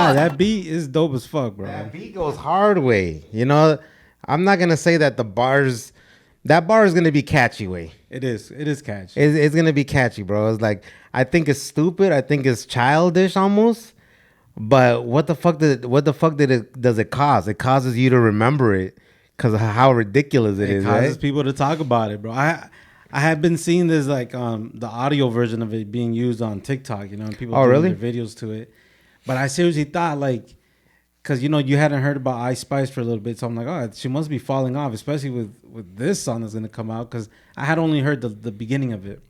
lie, that beat is dope as fuck, bro. That beat goes hard way. You know, I'm not gonna say that that bar is gonna be catchy way. It is catchy. It's gonna be catchy, bro. It's like I think it's stupid. I think it's childish almost. But what the fuck does it cause? It causes you to remember it because of how ridiculous it is. It causes right? people to talk about it, bro. I have been seeing this like the audio version of it being used on TikTok, you know, and people doing really? their videos to it. But I seriously thought like, because you know you hadn't heard about Ice Spice for a little bit, so I'm like, oh, she must be falling off, especially with this song that's gonna come out, because I had only heard the beginning of it.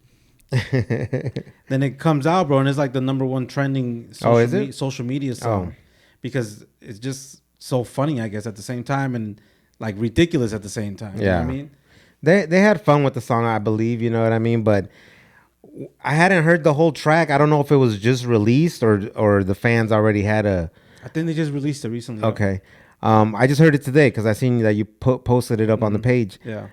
Then it comes out, bro, and it's like the number one trending social media song because it's just so funny, I guess, at the same time, and like ridiculous at the same time. You know what I mean? They had fun with the song, I believe, you know what I mean? But I hadn't heard the whole track. I don't know if it was just released or the fans already had a... I think they just released it recently. Okay. I just heard it today because I seen that you posted it up on the page. Yeah.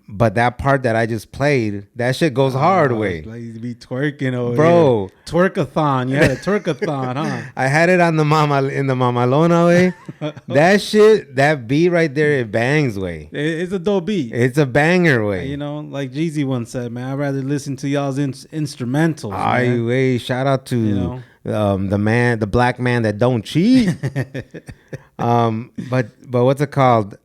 But that part that I just played, that shit goes hard way. Like you be twerking over bro. Here. Twerkathon. You had a twerkathon, huh? I had it on the Mamalona way. That shit, that beat right there, it bangs way. It's a dope beat. It's a banger way. You know, like Jeezy once said, man, I'd rather listen to y'all's instrumentals. Way, shout out to the black man that don't cheat. But what's it called?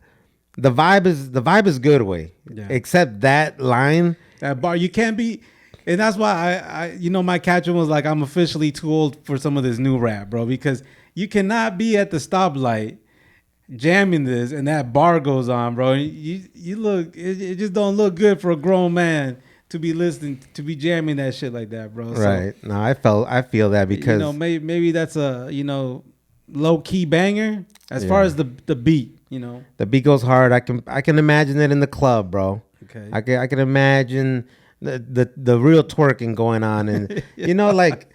The vibe is good way, except that line, that bar. You can't be, and that's why I my caption was like, I'm officially too old for some of this new rap, bro, because you cannot be at the stoplight jamming this and that bar goes on, bro. You look, it just don't look good for a grown man to be listening, to be jamming that shit like that, bro. Right? So, no, I feel that because maybe that's a low key banger as far as the beat. You know, the beat goes hard. I can imagine it in the club, bro. Okay. I can imagine the real twerking going on, and like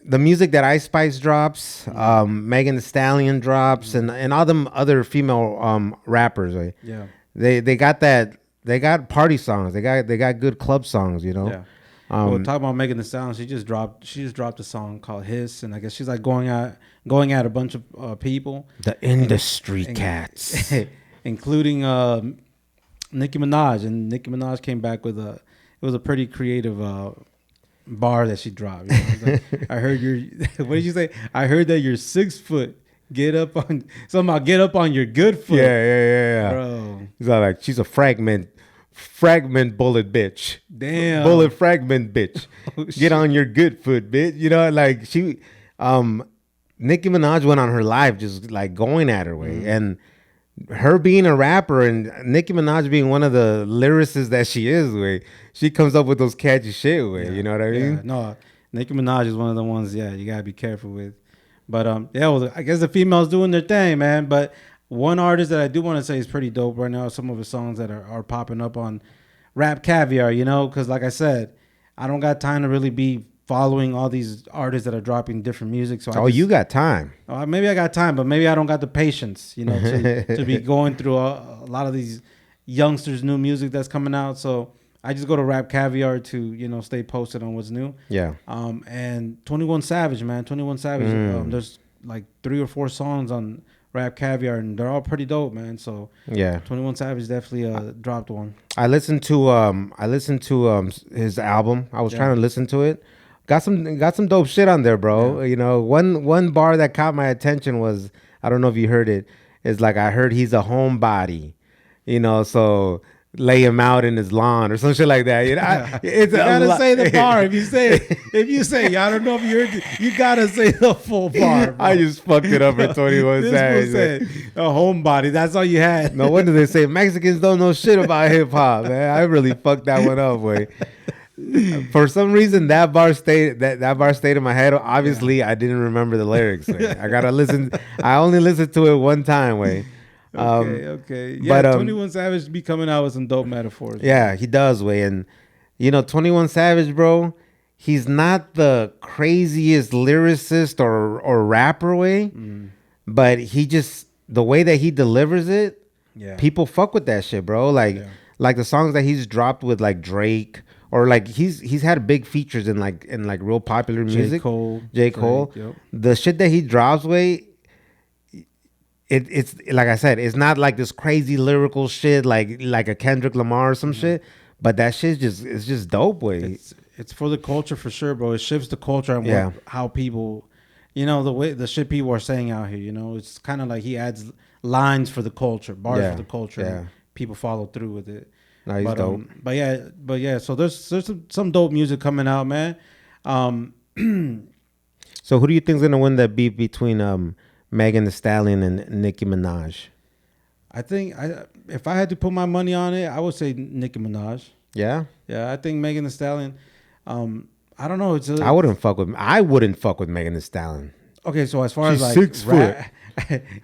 the music that Ice Spice drops, Megan Thee Stallion drops, and all them other female rappers. Right? Yeah. They got that. They got party songs. They got good club songs. You know. Yeah. Well, talking about Megan Thee Stallion, she just dropped a song called Hiss, and I guess she's like going at a bunch of people. The industry cats. Including Nicki Minaj. And Nicki Minaj came back with it was a pretty creative bar that she dropped. You know? Like, I heard what did you say? I heard that you're 6 foot. Get up on your good foot. Yeah. Bro. He's all like, she's a fragment bullet bitch. Damn. Bullet fragment bitch. Get on your good foot, bitch. You know, like she Nicki Minaj went on her live just like going at her way. And her being a rapper and Nicki Minaj being one of the lyricists that she is way, she comes up with those catchy shit way. You know what I mean? No, Nicki Minaj is one of the ones, you gotta be careful with. But I guess the females doing their thing, man. But one artist that I do want to say is pretty dope right now, some of his songs that are popping up on Rap Caviar, because like I said, I don't got time to really be following all these artists that are dropping different music. So you got time. Maybe I got time, but maybe I don't got the patience, to be going through a lot of these youngsters' new music that's coming out. So I just go to Rap Caviar to, stay posted on what's new. Yeah. And 21 Savage, man. 21 Savage. There's like 3 or 4 songs on Rap Caviar, and they're all pretty dope, man. So 21 Savage definitely dropped one. I listened to his album. I was trying to listen to it. Got some dope shit on there, bro. Yeah. One bar that caught my attention was, I don't know if you heard it, is like, I heard he's a homebody, so lay him out in his lawn or some shit like that. You gotta say the bar. If you say, I don't know if you heard it, you gotta say the full bar, bro. I just fucked it up for 21 Savage. Said a homebody. That's all you had. No wonder they say Mexicans don't know shit about hip hop, man. I really fucked that one up, way. For some reason, that bar stayed in my head. Obviously, I didn't remember the lyrics. I gotta listen. I only listened to it one time, way. Okay. Yeah, but 21 Savage be coming out with some dope metaphors. Yeah, he does, way. And 21 Savage, bro, he's not the craziest lyricist or rapper way, but he just, the way that he delivers it, people fuck with that shit, bro. Like the songs that he's dropped with like Drake or like he's had big features in like real popular music. J. Cole. Yep. The shit that he drops, way. It's like I said, it's not like this crazy lyrical shit like a Kendrick Lamar or some shit, but that shit it's just dope, way. It's for the culture for sure, bro. It shifts the culture and how people, the shit people are saying out here. It's kind of like he adds lines for the culture, bars for the culture. And people follow through with it. No, he's dope. But yeah. So there's some dope music coming out, man. So who do you think's gonna win that beef between Megan Thee Stallion and Nicki Minaj? I think if I had to put my money on it, I would say Nicki Minaj. Yeah. Yeah, I think Megan Thee Stallion. I don't know. I wouldn't fuck with Megan Thee Stallion. Okay, so as far She's as 6 foot.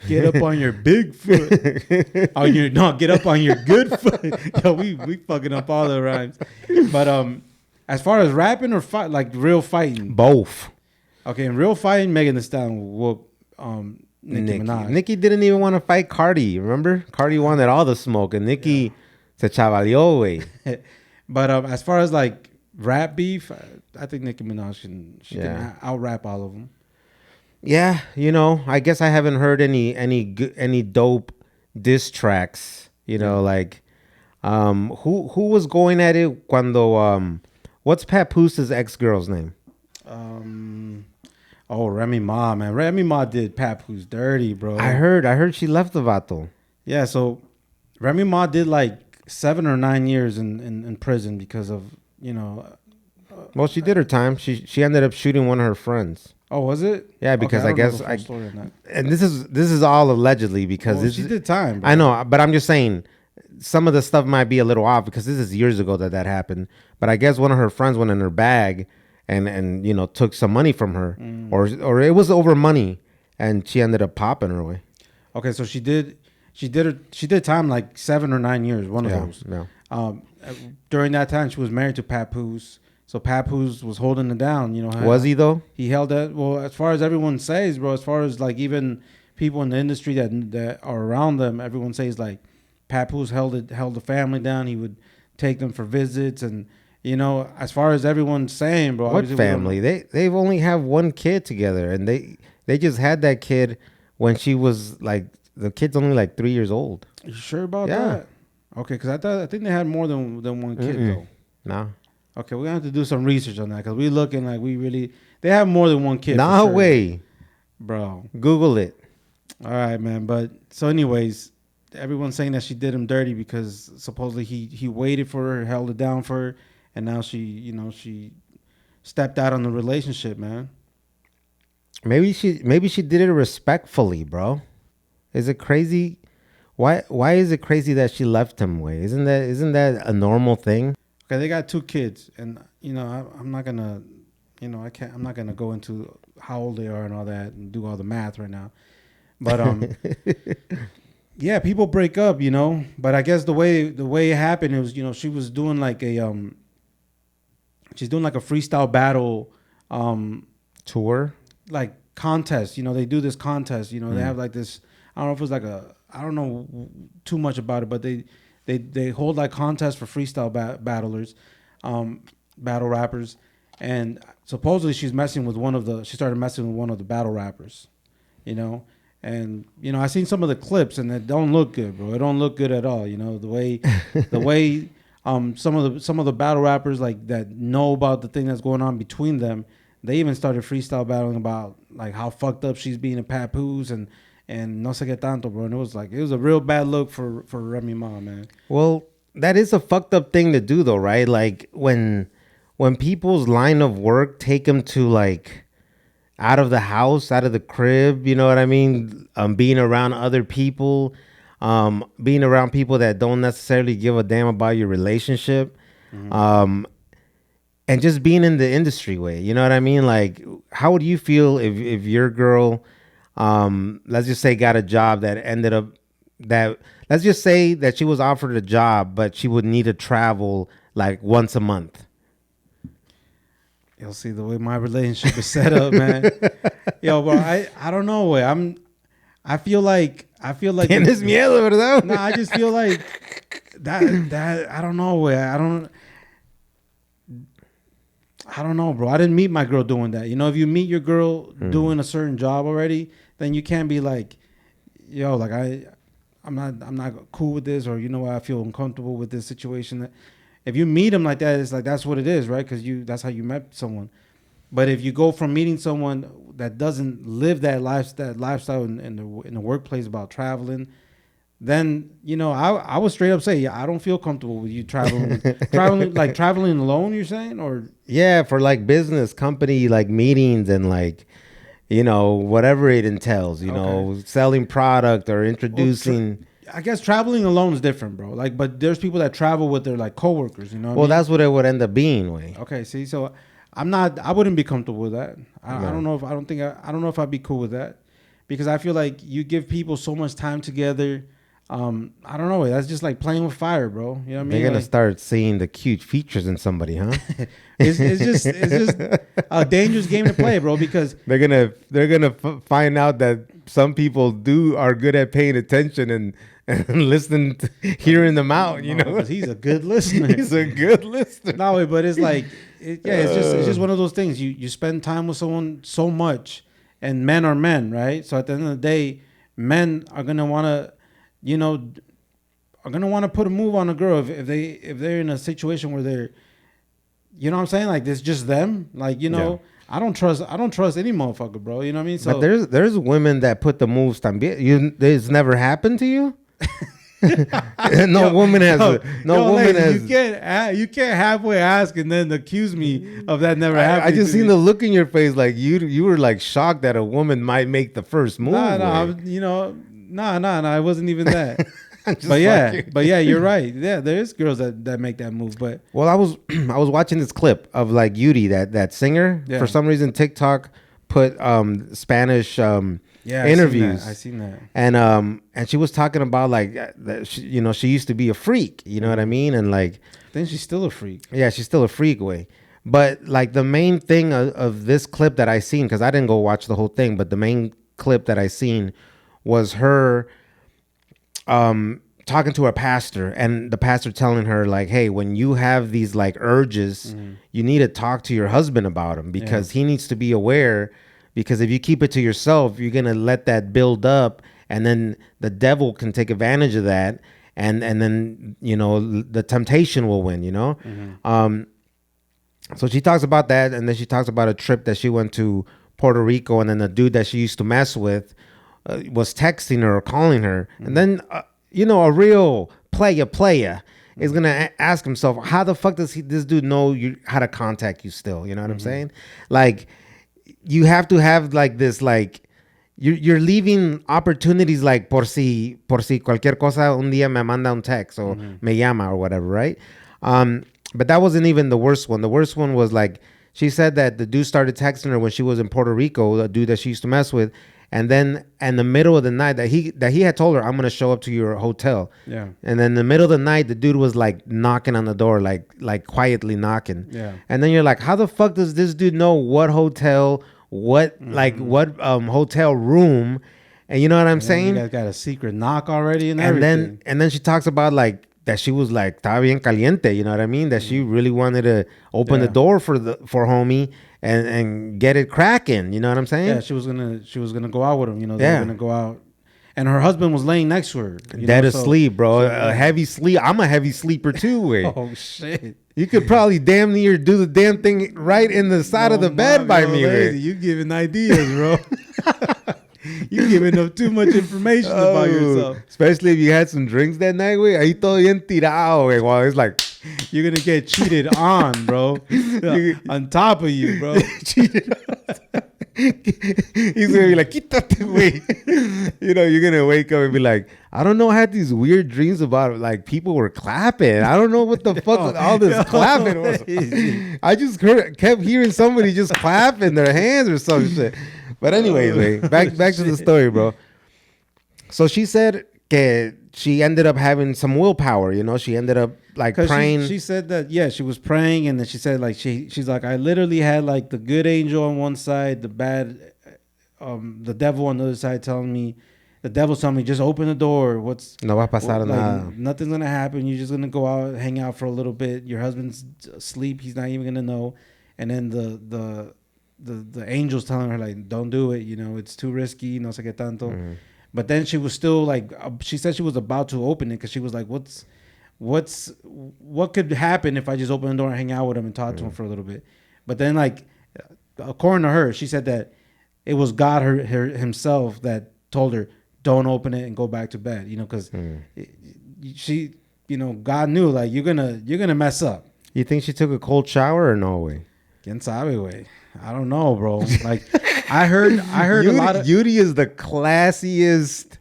Get up on your big foot. Get up on your good foot. Yo, we fucking up all the rhymes. But as far as rapping or fight, like real fighting, both. Okay, in real fighting, Megan Thee Stallion whoop Nicki Minaj. Nicki didn't even want to fight Cardi. Remember, Cardi wanted all the smoke, and Nicki se chavaleó, way. But as far as like rap beef, I think Nicki Minaj can out rap all of them. Yeah, I guess I haven't heard any dope diss tracks. Like who was going at it cuando what's Papoose' ex-girl's name? Remy Ma, man. Remy Ma did Papoose dirty, bro. I heard she left the vato. Yeah, so Remy Ma did like 7 or 9 years in prison because of well, she did her time. She ended up shooting one of her friends. Oh, was it? Yeah, because I guess and this is all allegedly because she did time, bro. I know, but I'm just saying some of the stuff might be a little off because this is years ago that happened. But I guess one of her friends went in her bag and took some money from her, or it was over money, and she ended up popping her way. Okay, so she did time like 7 or 9 years. One of those. Yeah. During that time, she was married to Papoose. So Papoose was holding it down, Was he though? He held that. Well, as far as everyone says, bro. As far as like even people in the industry that are around them, everyone says like Papoose held the family down. He would take them for visits, and as far as everyone's saying, bro. What family? They've only have one kid together, and they just had that kid when she was like the kid's only like 3 years old. You sure about that? Okay, because I think they had more than one kid though. No. Okay, we're gonna have to do some research on that because we're looking like they have more than one kid. No way, bro. Google it. All right, man. But so, anyways, everyone's saying that she did him dirty because supposedly he waited for her, held it down for her, and now she stepped out on the relationship, man. Maybe she did it respectfully, bro. Is it crazy? Why is it crazy that she left him? Way isn't that a normal thing? Okay, they got 2 kids, and I'm not gonna, I'm not gonna go into how old they are and all that and do all the math right now, but yeah, people break up, but I guess the way it happened, it was, she was doing like she's doing like a freestyle battle, tour, like contest, they do this contest, they have like this, I don't know if it's like I don't know too much about it, but they hold like contests for freestyle battlers, battle rappers, and supposedly she started messing with one of the battle rappers, and I seen some of the clips and it don't look good, bro. It don't look good at all, the way some of the battle rappers like that know about the thing that's going on between them, they even started freestyle battling about like how fucked up she's being a Papoose and no sé qué tanto, bro. And it was a real bad look for Remy Ma, man. Well, that is a fucked up thing to do, though, right? Like when people's line of work take them to like out of the house, out of the crib, you know what I mean? Being around other people, being around people that don't necessarily give a damn about your relationship, and just being in the industry way, you know what I mean? Like, how would you feel if your girl, let's just say, got a job that ended up let's just say that she was offered a job, but she would need to travel like once a month. You'll see the way my relationship is set up, man. Yo, bro, I don't know, way. I feel like Tienes miedo, ¿verdad? No, I just feel like that I don't know, way. I don't know, bro. I didn't meet my girl doing that. You know, if you meet your girl doing a certain job already, then you can't be like, yo, like I'm not cool with this, or you know what, I feel uncomfortable with this situation. If you meet them like that, it's like that's what it is, right? Because that's how you met someone. But if you go from meeting someone that doesn't live that lifestyle in the workplace about traveling, then you know I would straight up say I don't feel comfortable with you traveling alone. You're saying, or Yeah, for like business, company, like meetings and like, you know, whatever it entails, you know, selling product or introducing. I guess traveling alone is different, bro. Like, but there's people that travel with their like coworkers. You know. Well, that's what it would end up being, way. Okay, see, so I wouldn't be comfortable with that. I don't know if I don't know if I'd be cool with that, because I feel like you give people so much time together. I don't know. That's just like playing with fire, bro. You know what I mean? They're gonna start seeing the cute features in somebody, huh? it's just a dangerous game to play, bro. Because they're gonna find out that some people are good at paying attention and listening, hearing them out. You know, because he's a good listener. He's a good listener. No, but it's like, it's just one of those things. You spend time with someone so much, and men are men, right? So at the end of the day, men are gonna wanna, you know, put a move on a girl if they're in a situation where they're, you know what I'm saying, like it's just them, like, you know. Yeah. I don't trust any motherfucker, bro. You know what I mean? So, but there's women that put the moves también. It's never happened to you? No woman has. You can't halfway ask and then accuse me of that never happening. I just seen the look in your face, like you were like shocked that a woman might make the first move. Nah, it wasn't even that. But yeah, you're right. Yeah, there is girls that make that move. But well, I was watching this clip of like Yuri, that singer. Yeah. For some reason, TikTok put Spanish interviews. I seen that. And she was talking about like that she used to be a freak. You know what I mean? And like then she's still a freak. Yeah, she's still a freak, way. But like the main thing of this clip that I seen, because I didn't go watch the whole thing, but the main clip that I seen was her talking to a pastor, and the pastor telling her like, hey, when you have these like urges, you need to talk to your husband about them, because he needs to be aware, because if you keep it to yourself, you're going to let that build up, and then the devil can take advantage of that, and then, you know, the temptation will win, you know. So she talks about that, and then she talks about a trip that she went to Puerto Rico, and then the dude that she used to mess with was texting her or calling her. And then, you know, a real player is going to ask himself, how the fuck does this dude know how to contact you still? You know what I'm saying? Like, you have to have like this, like, you're leaving opportunities like por si cualquier cosa un día me manda un text or me llama or whatever, right? But that wasn't even the worst one. The worst one was like, she said that the dude started texting her when she was in Puerto Rico, the dude that she used to mess with. And then in the middle of the night that he had told her, I'm going to show up to your hotel. Yeah. And then in the middle of the night, the dude was like knocking on the door, like quietly knocking. Yeah. And then you're like, how the fuck does this dude know what hotel, what hotel room? And you know what I'm saying? You guys got a secret knock already and everything. And then she talks about like that she was like, estaba bien caliente, you know what I mean? That she really wanted to open the door for homie. And get it cracking, you know what I'm saying? Yeah, she was gonna go out with him, you know. They were gonna go out, and her husband was laying next to her, dead asleep, bro. A heavy sleep. I'm a heavy sleeper too, way. Oh shit! You could probably damn near do the damn thing right in the side of the bed by me, way. You giving ideas, bro. You giving up too much information about yourself, especially if you had some drinks that night, way. Ahí todo bien tirado, way. While it's like. You're going to get cheated on, bro. On top of you, bro. Cheated on. He's going to be like, quítate, güey. You know, you're going to wake up and be like, I don't know, I had these weird dreams about it. Like people were clapping. I don't know what the fuck all this clapping was. I just kept hearing somebody just clapping their hands or some shit. But anyways, güey, back to the story, bro. So she said that she ended up having some willpower, you know. She ended up like praying. She said that, she was praying, and then she said like she's like, I literally had like the good angel on one side, the bad, the devil on the other side telling me, just open the door. No va a pasar nada. Nothing's gonna happen. You're just gonna go out, hang out for a little bit. Your husband's asleep. He's not even gonna know. and then the angels telling her like, don't do it, you know, it's too risky, no sé qué tanto. But then she was still like, she said she was about to open it because she was like, what could happen if I just open the door and hang out with him and talk to him for a little bit? But then, like, according to her, she said that it was God himself that told her, don't open it and go back to bed, you know, because she, you know, God knew, like, you're gonna mess up. You think she took a cold shower or no way? Quién sabe, güey. I don't know, bro. Like, I heard Yuri, a lot of... Yuri is the classiest,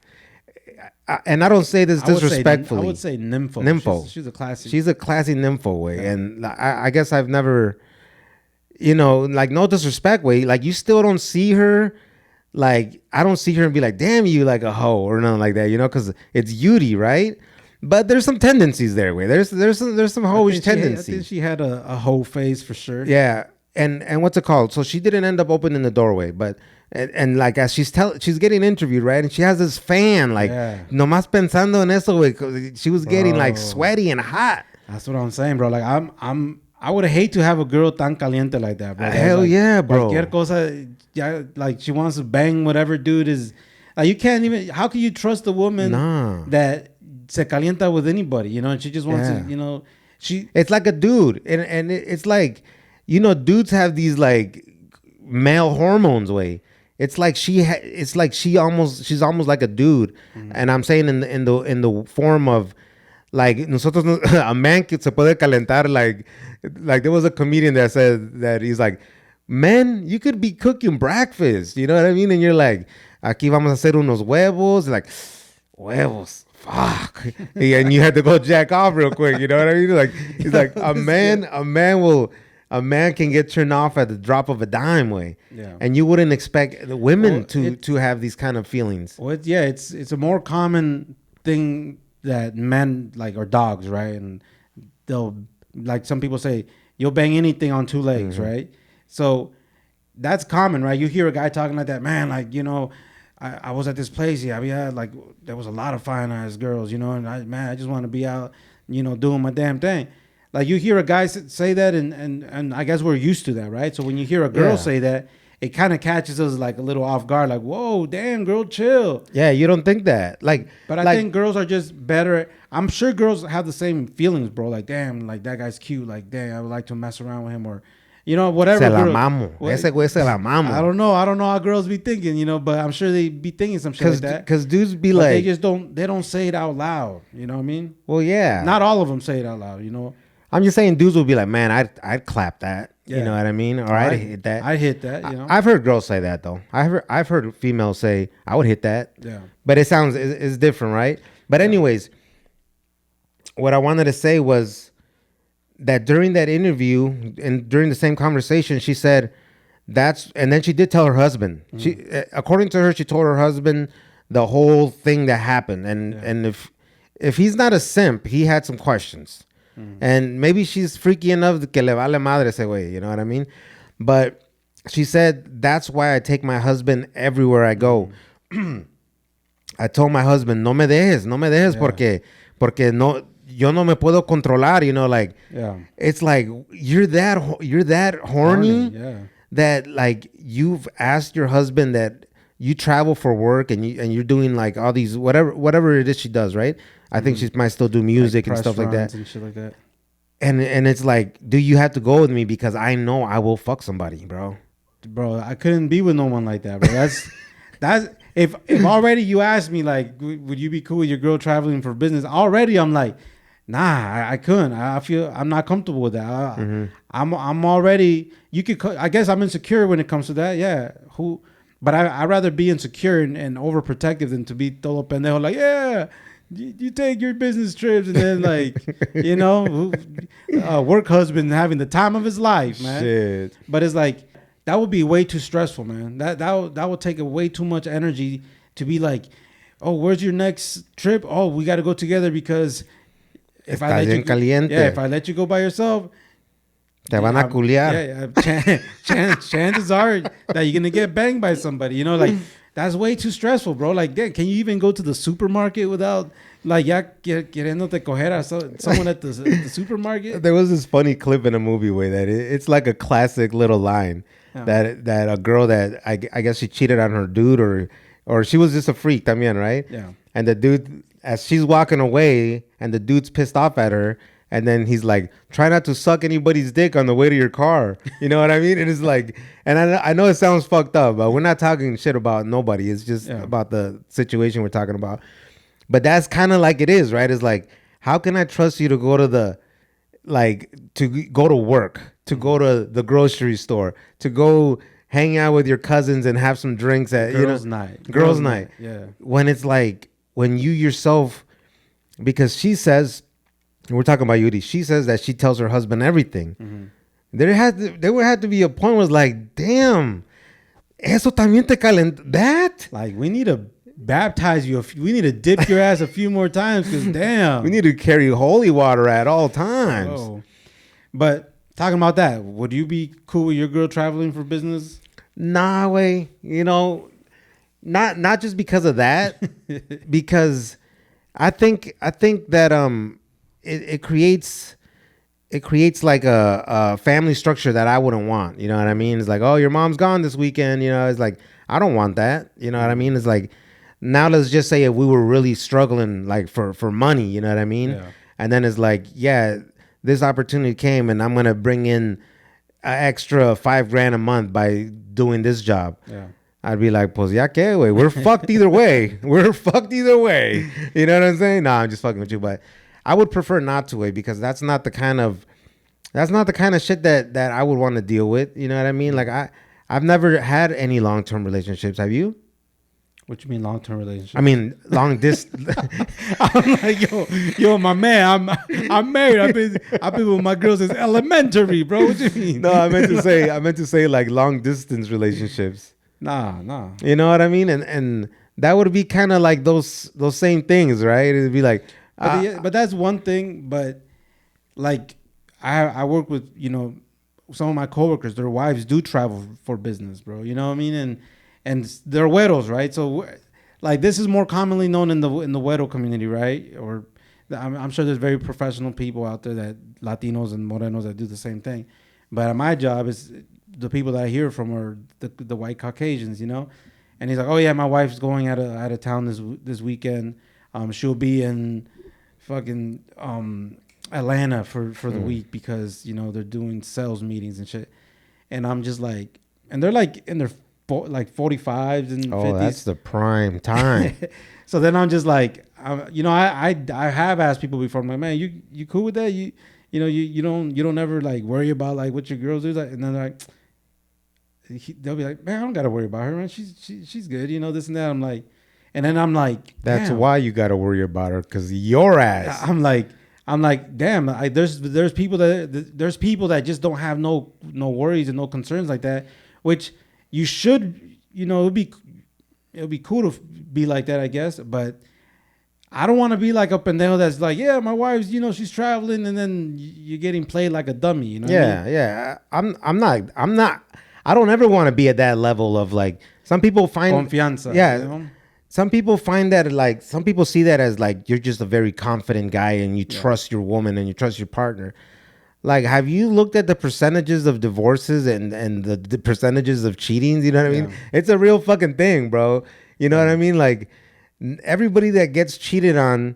and I don't say this disrespectfully. I would say nympho. She's a classy. She's a classy nympho, way. Yeah. And I guess I've never, you know, like, no disrespect, way. Like, you still don't see her. Like, I don't see her and be like, damn, you like a hoe or nothing like that, you know, because it's Yuri, right? But there's some tendencies there, way. There's some hoish tendencies. I think she had a hoe phase for sure. Yeah. And what's it called? So she didn't end up opening the doorway, but and like as she's getting interviewed, right? And she has this fan, like, nomás pensando en eso, güey. She was getting like sweaty and hot. That's what I'm saying, bro. Like I would hate to have a girl tan caliente like that, bro. Hell like, yeah, bro. Cualquier cosa, yeah, like she wants to bang whatever dude is. Like, you can't even. How can you trust a woman that se calienta with anybody? You know, and she just wants to. You know, It's like a dude, and it's like. You know, dudes have these like male hormones, way. It's like she's almost like a dude, and I'm saying in the form of like nosotros, a man que se puede calentar, like there was a comedian that said that he's like, men, you could be cooking breakfast, you know what I mean? And you're like, aquí vamos a hacer unos huevos, like huevos. Fuck. And you had to go jack off real quick, you know what I mean? Like, he's like, a man can get turned off at the drop of a dime, way. Yeah. And you wouldn't expect the women to have these kind of feelings. Well, it's a more common thing that men like are dogs, right? And they'll, like some people say, you'll bang anything on two legs, right? So that's common, right? You hear a guy talking like that, man, like, you know, I was at this place, like there was a lot of fine ass girls, you know, and I just want to be out, you know, doing my damn thing. Like, you hear a guy say that, and I guess we're used to that, right? So when you hear a girl say that, it kind of catches us like a little off guard, like, whoa, damn, girl, chill. Yeah, you don't think that. But I think girls are just better. I'm sure girls have the same feelings, bro. Like, damn, like, that guy's cute. Like, damn, I would like to mess around with him, or, you know, whatever. Se la mamo. Ese güey se la mamo. I don't know how girls be thinking, you know, but I'm sure they be thinking some shit like that. Because dudes be like... They just don't say it out loud, you know what I mean? Well, yeah. Not all of them say it out loud, you know? I'm just saying, dudes will be like, man, I'd clap that. Yeah. You know what I mean? Or I'd hit that. I'd hit that, you know? I've heard girls say that, though. I've heard females say, I would hit that. Yeah. But it's different, right? But anyways, what I wanted to say was that during that interview and during the same conversation, she said and then she did tell her husband. She, according to her, she told her husband the whole thing that happened. And if he's not a simp, he had some questions. And maybe she's freaky enough que le vale madre ese güey, you know what I mean? But she said, that's why I take my husband everywhere I go. I told my husband, no me dejes porque no, yo no me puedo controlar, you know, like, it's like, you're that horny that, like, you've asked your husband that you travel for work and you're doing like all these, whatever it is she does, right? I think she might still do music, like, and stuff like that. And shit like that. And it's like, do you have to go with me because I know I will fuck somebody, bro? Bro, I couldn't be with no one like that, bro. That's if already you asked me, like, would you be cool with your girl traveling for business? Already I'm like, nah, I couldn't. I feel I'm not comfortable with that. I'm already, I guess I'm insecure when it comes to that. Yeah. But I'd rather be insecure and overprotective than to be todo pendejo, like, yeah, you take your business trips and then, like, you know, work husband having the time of his life, man. Shit. But it's like, that would be way too stressful, man. That would take way too much energy to be like, oh, where's your next trip? Oh, we got to go together because if I let you go by yourself, te van a culiar. Chances are that you're gonna get banged by somebody. You know, like That's way too stressful, bro. Like, damn, can you even go to the supermarket without, like, ya queriéndote coger a someone at the supermarket? There was this funny clip in a movie where that it's like a classic little line that a girl that I guess she cheated on her dude or she was just a freak, también, right? Yeah. And the dude, as she's walking away, and the dude's pissed off at her. And then he's like, try not to suck anybody's dick on the way to your car. You know what I mean? And it's like, and I know it sounds fucked up, but we're not talking shit about nobody. It's just about the situation we're talking about. But that's kind of like it is, right? It's like, how can I trust you to go to to go to work, to go to the grocery store, to go hang out with your cousins and have some drinks at Girls' night. Girls' night. Yeah. When it's like, when you yourself, because she says, we're talking about Yuri. She says that she tells her husband everything. Mm-hmm. There would have to be a point where it's like, damn, eso también te calent that? Like, we need to baptize you. We need to dip your ass a few more times because damn. We need to carry holy water at all times. Oh. But talking about that, would you be cool with your girl traveling for business? Nah, way. You know, not just because of that, because I think that it creates like a family structure that I wouldn't want. You know what I mean? It's like, oh, your mom's gone this weekend. You know, it's like, I don't want that. You know what I mean? It's like, now let's just say if we were really struggling like for money, you know what I mean? Yeah. And then it's like, yeah, this opportunity came and I'm going to bring in an extra $5,000 a month by doing this job. Yeah. I'd be like, pues ya que, wey. We're fucked either way. We're fucked either way. You know what I'm saying? No, I'm just fucking with you. But I would prefer not to, because that's not the kind of shit that I would want to deal with. You know what I mean? Like I've never had any long-term relationships. Have you? What you mean long-term relationship? I mean long distance. I'm like, yo, my man, I'm married. I've been with my girls since elementary, bro. What you mean? No, I meant to say like long distance relationships. Nah. You know what I mean? And that would be kind of like those same things, right? It'd be like, but that's one thing. But like, I work with, some of my coworkers. Their wives do travel for business, bro. You know what I mean? And they're güeros, right? So like, this is more commonly known in the güero community, right? Or I'm sure there's very professional people out there, that Latinos and Morenos, that do the same thing. But my job is, the people that I hear from are the white Caucasians, And he's like, oh yeah, my wife's going out of town this weekend. She'll be in fucking Atlanta for the week because they're doing sales meetings and shit. And I'm just like, and they're like in their 45s and 50s. That's the prime time. So then I'm just like, I have asked people before. I'm like, man, you cool with that? You don't ever like worry about like what your girls do, and then they're like, they'll be like, man, I don't gotta worry about her, man. She's good, this and that. I'm like, and then I'm like, that's why you gotta worry about her, because your ass. I'm like, damn. There's people that just don't have no worries and no concerns like that, which you should, it'll be cool to be like that, I guess, but I don't want to be like a pendejo that's like, yeah, my wife's, she's traveling, and then you're getting played like a dummy, Yeah. I'm not. I don't ever want to be at that level of like, some people find confianza. Yeah. Some people find that like, some people see that as like, you're just a very confident guy and you trust your woman and you trust your partner. Like, have you looked at the percentages of divorces and the percentages of cheatings? You know what I mean? It's a real fucking thing, bro. You know what I mean? Like, everybody that gets cheated on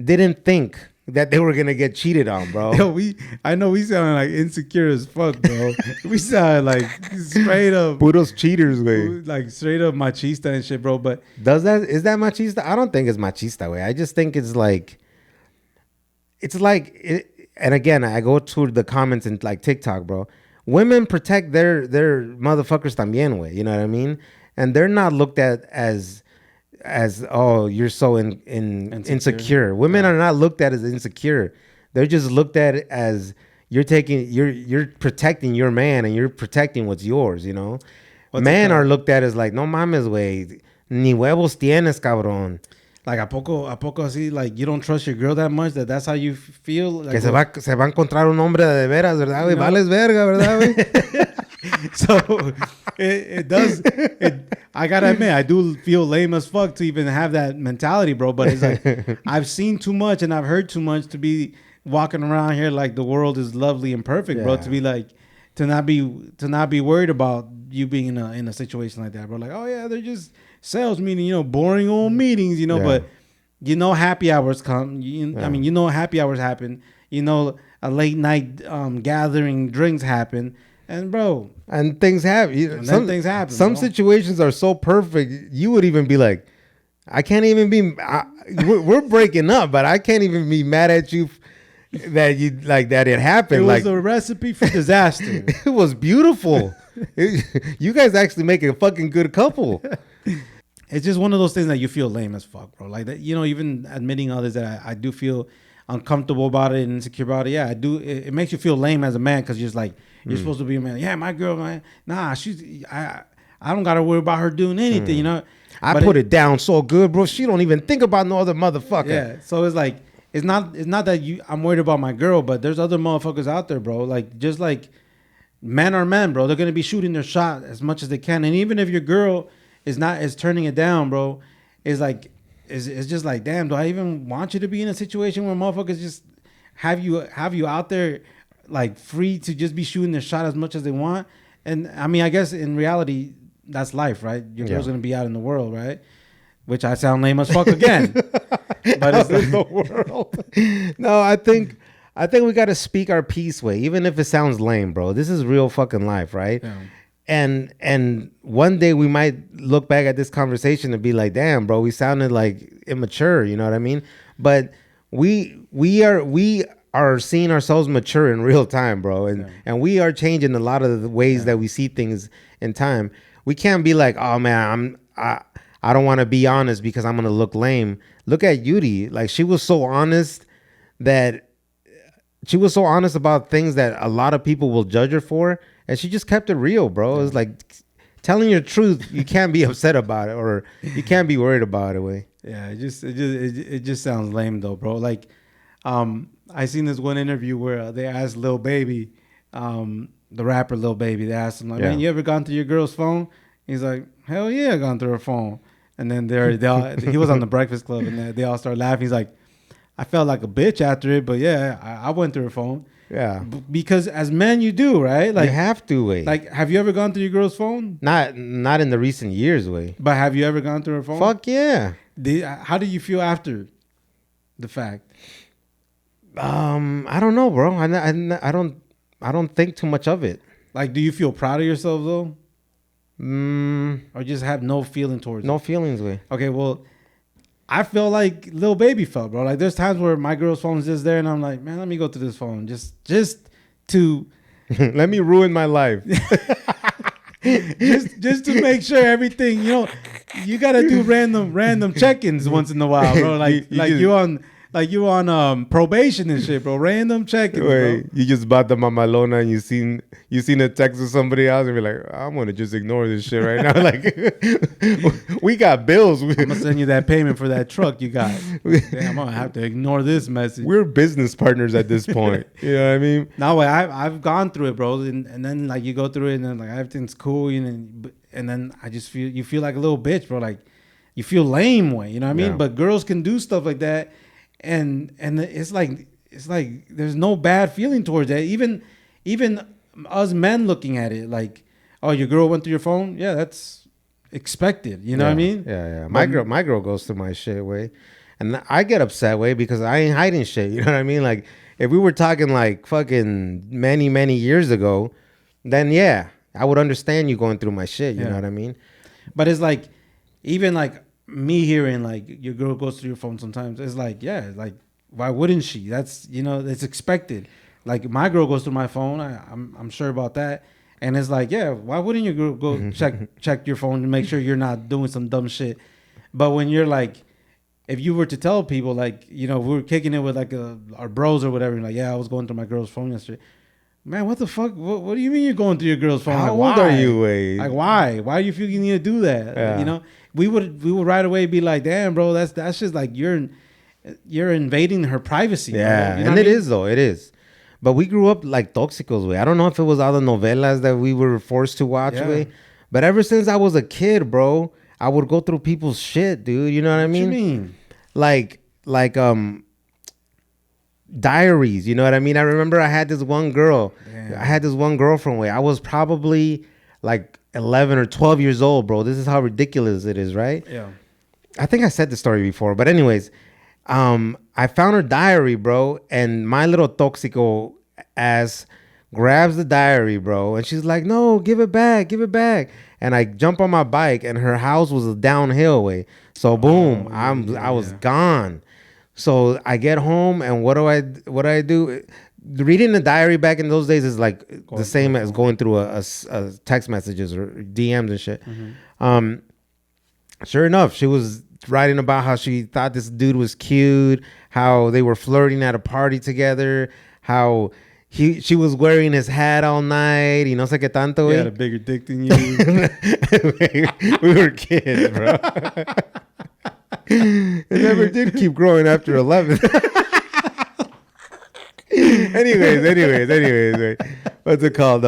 didn't think that they were gonna get cheated on, bro. Yo, I know we sound like insecure as fuck, bro. We sound like straight up puros cheaters, way. Like straight up machista and shit, bro. But is that machista? I don't think it's machista, way. I just think it's like and again, I go to the comments in like TikTok, bro. Women protect their motherfuckers también, way. You know what I mean? And they're not looked at as oh, you're so insecure. Women are not looked at as insecure. They're just looked at as you're protecting your man and you're protecting what's yours, Men are looked at as like, no mames, güey, ni huevos tienes, cabrón. Like, ¿a poco así, like, you don't trust your girl that much, that's how you feel? Like, que se va a encontrar un hombre de veras, ¿verdad, güey? Vales verga, ¿verdad, güey? So it does. I gotta admit, I do feel lame as fuck to even have that mentality, bro. But it's like I've seen too much and I've heard too much to be walking around here like the world is lovely and perfect, bro. To be like to not be worried about you being in a situation like that, bro. Like, oh yeah, they're just sales meeting, boring old meetings, but happy hours come. I mean, happy hours happen. A late night gathering drinks happen. And bro, and things happen. Things happen. Some situations are so perfect, you would even be like, I can't even be. We're breaking up, but I can't even be mad at you that you like that it happened. It was like a recipe for disaster. It was beautiful. You guys actually make a fucking good couple. It's just one of those things that you feel lame as fuck, bro. Like that, even admitting others that I do feel uncomfortable about it and insecure about it. Yeah, I do. It makes you feel lame as a man because you're just like, you're supposed to be a man. Yeah, my girl, man. Nah, I don't got to worry about her doing anything, I put it down so good, bro. She don't even think about no other motherfucker. Yeah, so it's like, it's not that I'm worried about my girl, but there's other motherfuckers out there, bro. Like, just like men are men, bro. They're going to be shooting their shot as much as they can. And even if your girl is turning it down, bro, it's like, it's just like, damn, do I even want you to be in a situation where motherfuckers just have you out there like free to just be shooting their shot as much as they want? And I mean, I guess in reality, that's life, right? Your girl's gonna be out in the world, right? Which I sound lame as fuck again. But it's in the world. No, I think we gotta speak our peace way, even if it sounds lame, bro. This is real fucking life, right? Yeah. And one day we might look back at this conversation and be like, damn, bro, we sounded like immature, you know what I mean? But we are seeing ourselves mature in real time, bro. And we are changing a lot of the ways that we see things in time. We can't be like, oh man, I don't want to be honest because I'm gonna look lame. Look at Yuri. Like, she was so honest about things that a lot of people will judge her for. And she just kept it real, bro. It was like telling your truth. You can't be upset about it, or you can't be worried about it. Way. Yeah, it just sounds lame though, bro. Like, I seen this one interview where they asked Lil Baby, the rapper Lil Baby. They asked him like, "Man, you ever gone through your girl's phone?" He's like, "Hell yeah, I gone through her phone." And then he was on the Breakfast Club, and they all started laughing. He's like, "I felt like a bitch after it, but yeah, I went through her phone." Yeah, because as men, you do, right? Like, you have to, way. Like, have you ever gone through your girl's phone? Not in the recent years, way. But have you ever gone through her phone? Fuck yeah. How do you feel after the fact? I don't know, bro. I don't think too much of it. Like, do you feel proud of yourself though? Or just have no feeling towards it? No feelings, way. Okay, well, I feel like Lil Baby felt, bro. Like, there's times where my girl's phone is just there, and I'm like, man, let me go to this phone just to let me ruin my life. just to make sure everything, you gotta do random check-ins once in a while, bro. Like you on probation and shit, bro. Random check-ins, bro. You just bought the mamalona and you seen a text with somebody else and be like, I'm gonna just ignore this shit right now. Like, we got bills. I'm gonna send you that payment for that truck you got. Damn, I'm gonna have to ignore this message. We're business partners at this point. You know what I mean? No way. I've gone through it, bro. And then like you go through it and then like everything's cool, and then I just feel like a little bitch, bro. Like, you feel lame way, you know what I mean? But girls can do stuff like that. And it's like there's no bad feeling towards that. Even us men looking at it like, oh, your girl went through your phone. Yeah, that's expected. You know what I mean? Yeah. My girl goes through my shit, way, and I get upset, way, because I ain't hiding shit. You know what I mean? Like, if we were talking like fucking many years ago, then yeah, I would understand you going through my shit. You know what I mean? But it's like, even like me hearing like your girl goes through your phone sometimes, it's like, yeah, like, why wouldn't she? That's, it's expected. Like, my girl goes through my phone. I'm sure about that. And it's like, yeah, why wouldn't your girl go check your phone to make sure you're not doing some dumb shit? But when you're like, if you were to tell people like, we were kicking it with like our bros or whatever, like, yeah, I was going through my girl's phone yesterday. Man, what the fuck? What do you mean you're going through your girl's phone? How like, old are you, Wade? Like, why? Why do you feel you need to do that? Yeah. We would right away be like, damn, bro, that's just like you're invading her privacy. Yeah, bro. You know and it is though. It is. But we grew up like toxicos, way. I don't know if it was all the novelas that we were forced to watch, way. But ever since I was a kid, bro, I would go through people's shit, dude. You know what I mean? What you mean? Like diaries. You know what I mean? I remember I had this one girl. Damn. I had this one girlfriend, way. I was probably like 11 or 12 years old, bro. This is how ridiculous it is, right? Yeah. I think I said the story before, but anyways, I found her diary, bro, and my little toxico ass grabs the diary, bro, and she's like, "No, give it back, give it back." And I jump on my bike, and her house was a downhill way, so boom, I was gone. So I get home, and what do I do? Reading the diary back in those days is like the same as going through a text messages or DMs and shit. Mm-hmm. Sure enough, she was writing about how she thought this dude was cute, how they were flirting at a party together, how she was wearing his hat all night, y no sé qué tanto. He had a bigger dick than you. We were kids, bro. It never did keep growing after 11. anyways, what's it called?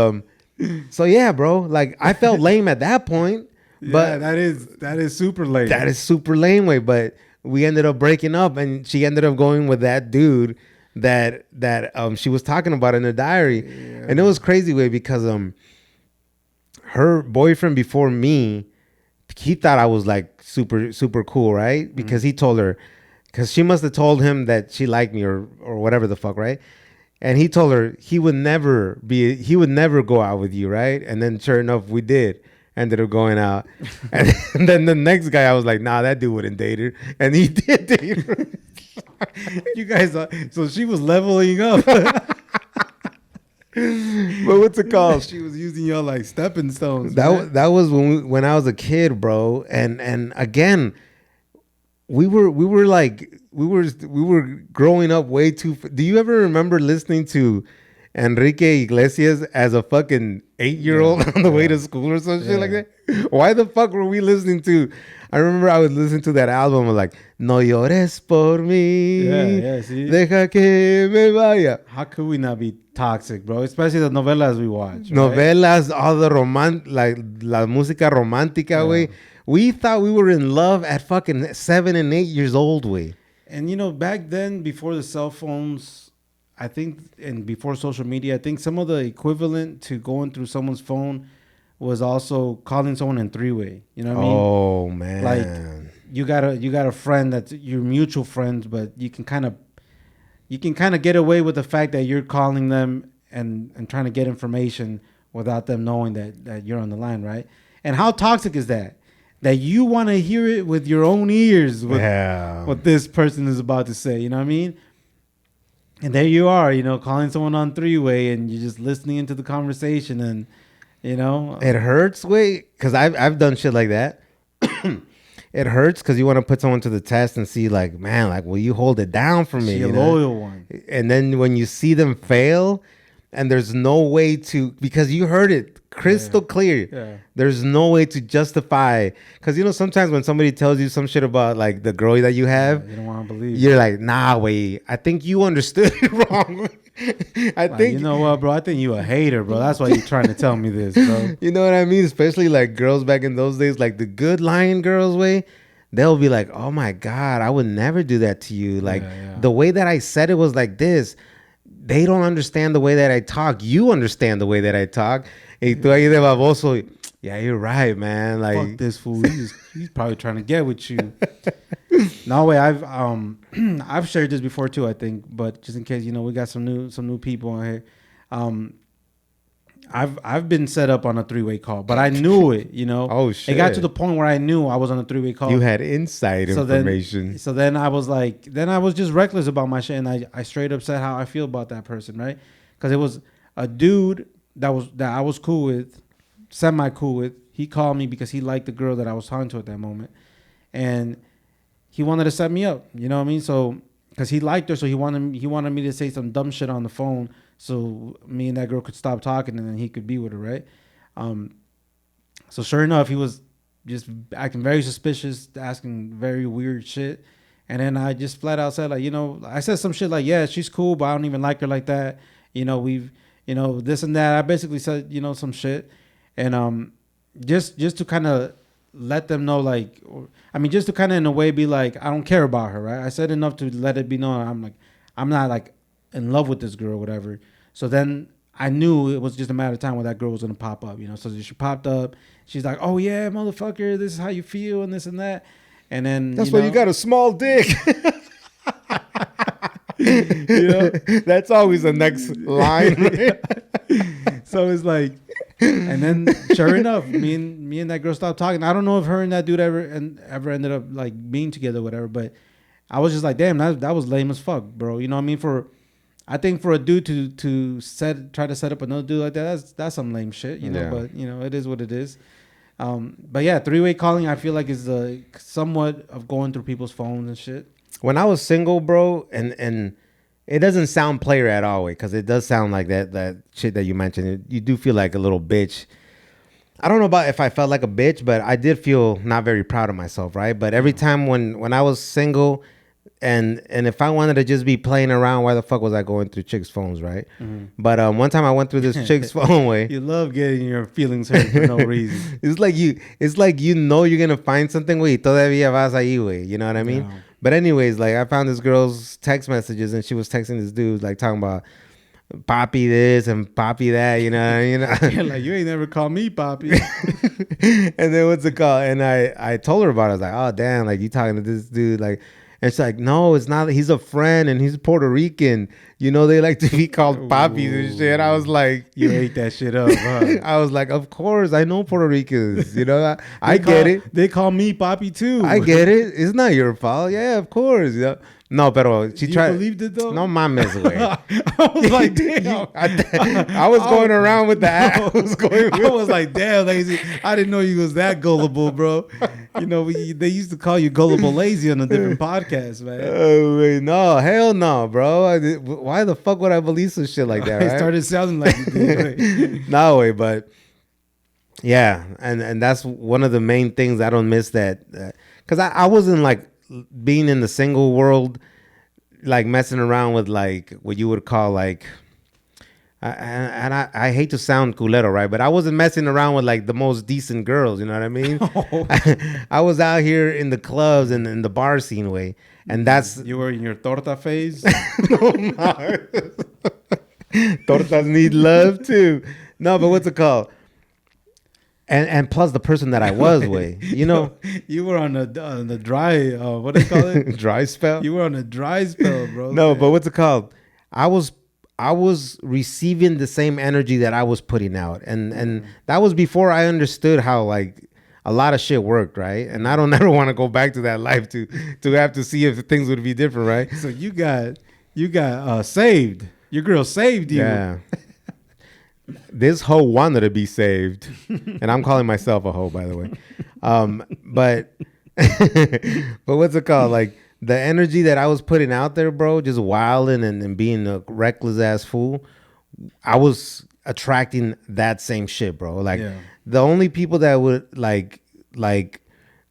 So yeah, bro, like I felt lame at that point. But that is super lame. That is super lame, way. But we ended up breaking up, and she ended up going with that dude that she was talking about in her diary, and it was crazy, way, because her boyfriend before me, he thought I was like super cool, right? Because he told her, because she must have told him that she liked me or whatever the fuck, right? And he told her he would never go out with you, right? And then sure enough, we did. Ended up going out. And then the next guy, I was like, nah, that dude wouldn't date her. And he did date her. You guys, so she was leveling up. But what's it called? She was using y'all like stepping stones. That was when I was a kid, bro. And again, we were growing up way too. Do you ever remember listening to Enrique Iglesias as a fucking 8-year-old on the way to school or some shit like that? Why the fuck were we listening to? I remember I would listen to that album of like, No llores por mí. See? Deja que me vaya. How could we not be toxic, bro? Especially the novelas we watch. Right? Novelas, all the like la música romántica, way. We thought we were in love at fucking 7 and 8 years old, way. And you know, back then, before the cell phones, I think, and before social media, I think some of the equivalent to going through someone's phone was also calling someone in three-way. You know what I mean? Oh man! Like you got a friend that's your mutual friends, but you can kind of get away with the fact that you're calling them and trying to get information without them knowing that you're on the line, right? And how toxic is that? That you want to hear it with your own ears, what this person is about to say. You know what I mean? And there you are, you know, calling someone on three-way, and you're just listening into the conversation, and you know it hurts, way, because I've done shit like that. It hurts because you want to put someone to the test and see, like, man, like, will you hold it down for me? She a loyal one. And then when you see them fail, and there's no way to, because you heard it crystal clear. Yeah. There's no way to justify, because you know sometimes when somebody tells you some shit about like the girl that you have, you don't want to believe. You're like, nah, wait, I think you understood it wrong. I think you know what, bro. I think you a hater, bro. That's why you're trying to tell me this, bro. You know what I mean? Especially like girls back in those days, like the good lying girls, way. They'll be like, oh my god, I would never do that to you. Like the way that I said it was like this. They don't understand the way that I talk. You understand the way that I talk. Hey, tú ahí de baboso. Yeah, you're right, man. Like, fuck this fool. He's probably trying to get with you. No way. I've shared this before too, I think, but just in case, you know, we got some new people on here. I've been set up on a three-way call, but I knew it, you know. Oh shit! It got to the point where I knew I was on a three-way call. You had inside information. So then I was like, I was just reckless about my shit, and I straight up said how I feel about that person, right? Because it was a dude that I was cool with, semi cool with. He called me because he liked the girl that I was talking to at that moment, and he wanted to set me up. You know what I mean? So because he liked her, so he wanted me to say some dumb shit on the phone, so me and that girl could stop talking, and then he could be with her, right? So sure enough, he was just acting very suspicious, asking very weird shit. And then I just flat out said, like, you know, I said some shit like, yeah, she's cool, but I don't even like her like that. This and that. I basically said, some shit. And just to kind of let them know, like, just to kind of in a way be like, I don't care about her, right? I said enough to let it be known I'm not like in love with this girl or whatever. So then I knew it was just a matter of time when that girl was gonna pop up, So she popped up. She's like, "Oh yeah, motherfucker, this is how you feel and this and that." And then that's why you got a small dick. That's always the next line. Right? So it's like, and then sure enough, me and that girl stopped talking. I don't know if her and that dude ever ended up like being together or whatever, but I was just like, damn, that was lame as fuck, bro. You know what I mean? I think for a dude to try to set up another dude like that's some lame shit, Yeah. But it is what it is. But yeah, three-way calling I feel like is somewhat of going through people's phones and shit. When I was single, bro, and it doesn't sound player at all, because it does sound like that shit that you mentioned. You do feel like a little bitch. I don't know about if I felt like a bitch, but I did feel not very proud of myself, right? But every time when I was single, and if I wanted to just be playing around, why the fuck was I going through chicks' phones, right? Mm-hmm. But one time I went through this chick's phone way. You love getting your feelings hurt for no reason. It's like you're gonna find something, güey, todavía vas ahí, güey. You know what I mean? Yeah. But anyways, like I found this girl's text messages, and she was texting this dude, like talking about Papi this and Papi that, You're like, you ain't never called me Papi. And then what's it called? And I told her about it. I was like, oh damn, like you talking to this dude, like. And she's like, no, it's not. He's a friend and he's Puerto Rican. They like to be called papis and shit. I was like, you ate that shit up, huh? I was like, of course, I know Puerto Ricans. I get it. They call me papi too. I get it. It's not your fault. Yeah, of course. Yeah. No, pero she tried. You believed it though? No mames, güey. I was like, damn. I was going around with the ass. I was like, damn, lazy. I didn't know you was that gullible, bro. They used to call you gullible lazy on a different podcast, man. Oh, wait, no, hell no, bro. Why the fuck would I believe some shit like that? Right? It started sounding like you did. No way, but yeah, and that's one of the main things I don't miss, that because I wasn't like being in the single world, like messing around with like what you would call like, I hate to sound culero, right? But I wasn't messing around with like the most decent girls, you know what I mean? Oh. I was out here in the clubs and in the bar scene way, and that's you were in your torta phase. Tortas need love too. No, but what's it called? And plus the person that I was with, You were on the dry, what do you call it? Dry spell? You were on a dry spell, bro. No, but what's it called? I was receiving the same energy that I was putting out. And that was before I understood how like a lot of shit worked, right? And I don't ever want to go back to that life to have to see if things would be different, right? So you got saved. Your girl saved you. Yeah. This hoe wanted to be saved, and I'm calling myself a hoe, by the way. But what's it called? Like the energy that I was putting out there, bro, just wilding and being a reckless ass fool. I was attracting that same shit, bro. Like the only people that would like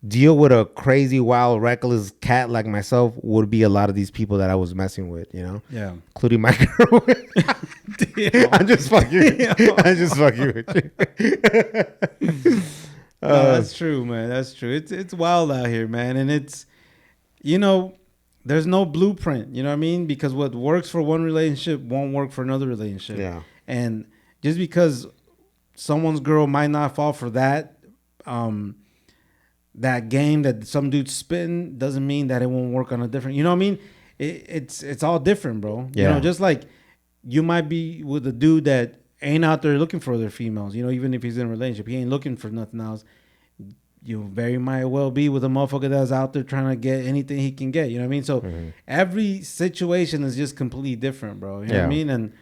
deal with a crazy, wild, reckless cat like myself would be a lot of these people that I was messing with, Yeah. Including my girl. I'm just fucking with you. That's true, man. That's true. It's wild out here, man. And it's, there's no blueprint, you know what I mean? Because what works for one relationship won't work for another relationship. Yeah. And just because someone's girl might not fall for that, that game that some dude's spitting doesn't mean that it won't work on a different, you know what I mean? It's all different, bro. Yeah. Just like you might be with a dude that ain't out there looking for other females, even if he's in a relationship, he ain't looking for nothing else. You very might well be with a motherfucker that's out there trying to get anything he can get, you know what I mean? So every situation is just completely different, bro. You know what I mean? And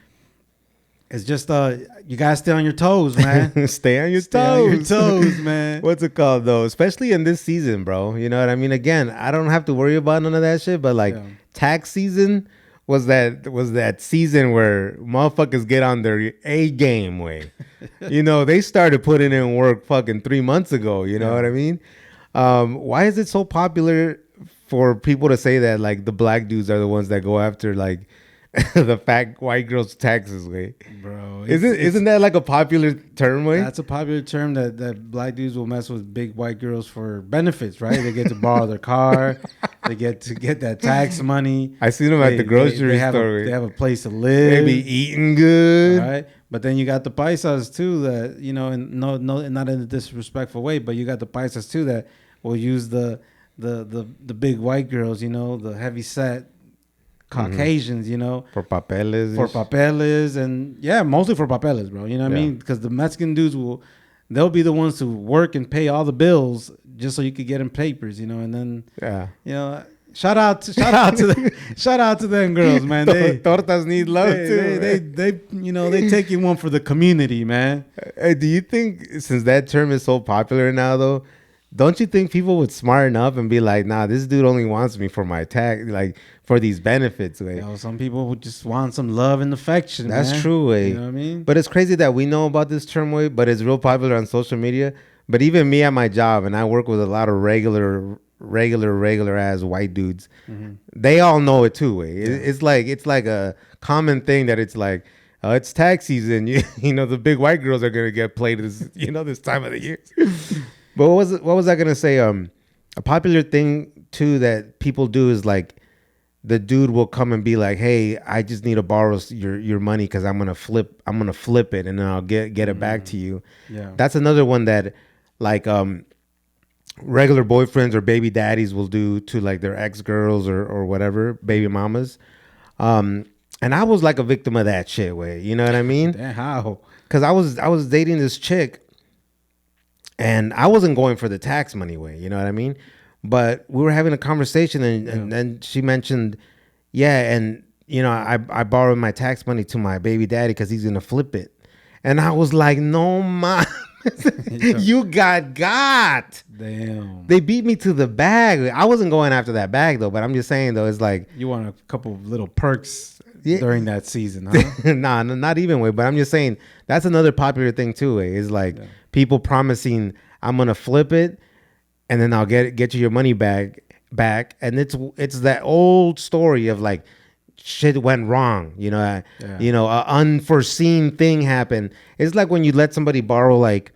it's just you gotta stay on your toes, man. Stay on your toes, man. What's it called though? Especially in this season, bro. You know what I mean? Again, I don't have to worry about none of that shit. But like tax season was that season where motherfuckers get on their A game way. They started putting in work fucking 3 months ago. You know what I mean? Why is it so popular for people to say that like the black dudes are the ones that go after like The fat white girl's taxes, way. Bro. Isn't that like a popular term, way? That's a popular term that black dudes will mess with big white girls for benefits, right? They get to borrow their car, they get to get that tax money. I seen them at the grocery store. They have a place to live. They be eating good. All right. But then you got the paisas too that, you know, and no, not in a disrespectful way, but you got the paisas too that will use the big white girls, you know, the heavy set Caucasians, you know, for papeles, and yeah, mostly for papeles, bro. You know what I mean? Because the Mexican dudes they'll be the ones to work and pay all the bills just so you could get them papers, you know, and then you know. Shout out to them girls, man. Tortas need love too. They you know, they take you one for the community, man. Hey, do you think since that term is so popular now, though, don't you think people would smarten up and be like, nah, this dude only wants me for my tax, like for these benefits? Like, you know, some people would just want some love and affection. That's man. true, way. You know what I mean? But it's crazy that we know about this term, way, but it's real popular on social media. But even me at my job, and I work with a lot of regular ass white dudes, they all know it too, way. It's like a common thing that it's like, it's tax season. You know, the big white girls are gonna get played this, you know, this time of the year. But what was I gonna say? A popular thing too that people do is like, the dude will come and be like, "Hey, I just need to borrow your money because I'm gonna flip it and then I'll get it back to you." Yeah, that's another one that like regular boyfriends or baby daddies will do to like their ex girls or whatever, baby mamas. And I was like a victim of that shit, way. You know what I mean? Damn, how? Because I was dating this chick. And I wasn't going for the tax money, way, you know what I mean? But we were having a conversation, and then she mentioned, and you know, I borrowed my tax money to my baby daddy because he's gonna flip it. And I was like, no, ma, you got. Damn. They beat me to the bag. I wasn't going after that bag though, but I'm just saying though, it's like you want a couple of little perks during that season, huh? Nah, not even, way. But I'm just saying that's another popular thing too, way. Is like people promising I'm gonna flip it, and then I'll get you your money back, and it's that old story of like shit went wrong, you know, you know, an unforeseen thing happened. It's like when you let somebody borrow, like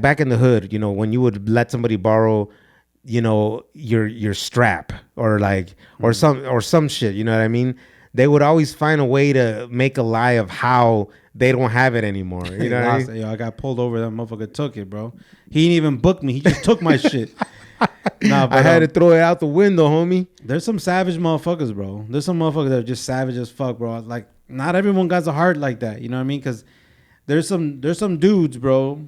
back in the hood, you know, when you would let somebody borrow, you know, your strap or like or some shit, you know what I mean? They would always find a way to make a lie of how they don't have it anymore. You know what I mean? I got pulled over. That motherfucker took it, bro. He didn't even book me. He just took my shit. Nah, but, I had to throw it out the window, homie. There's some savage motherfuckers, bro. There's some motherfuckers that are just savage as fuck, bro. Like, not everyone got a heart like that. You know what I mean? Because there's some dudes, bro,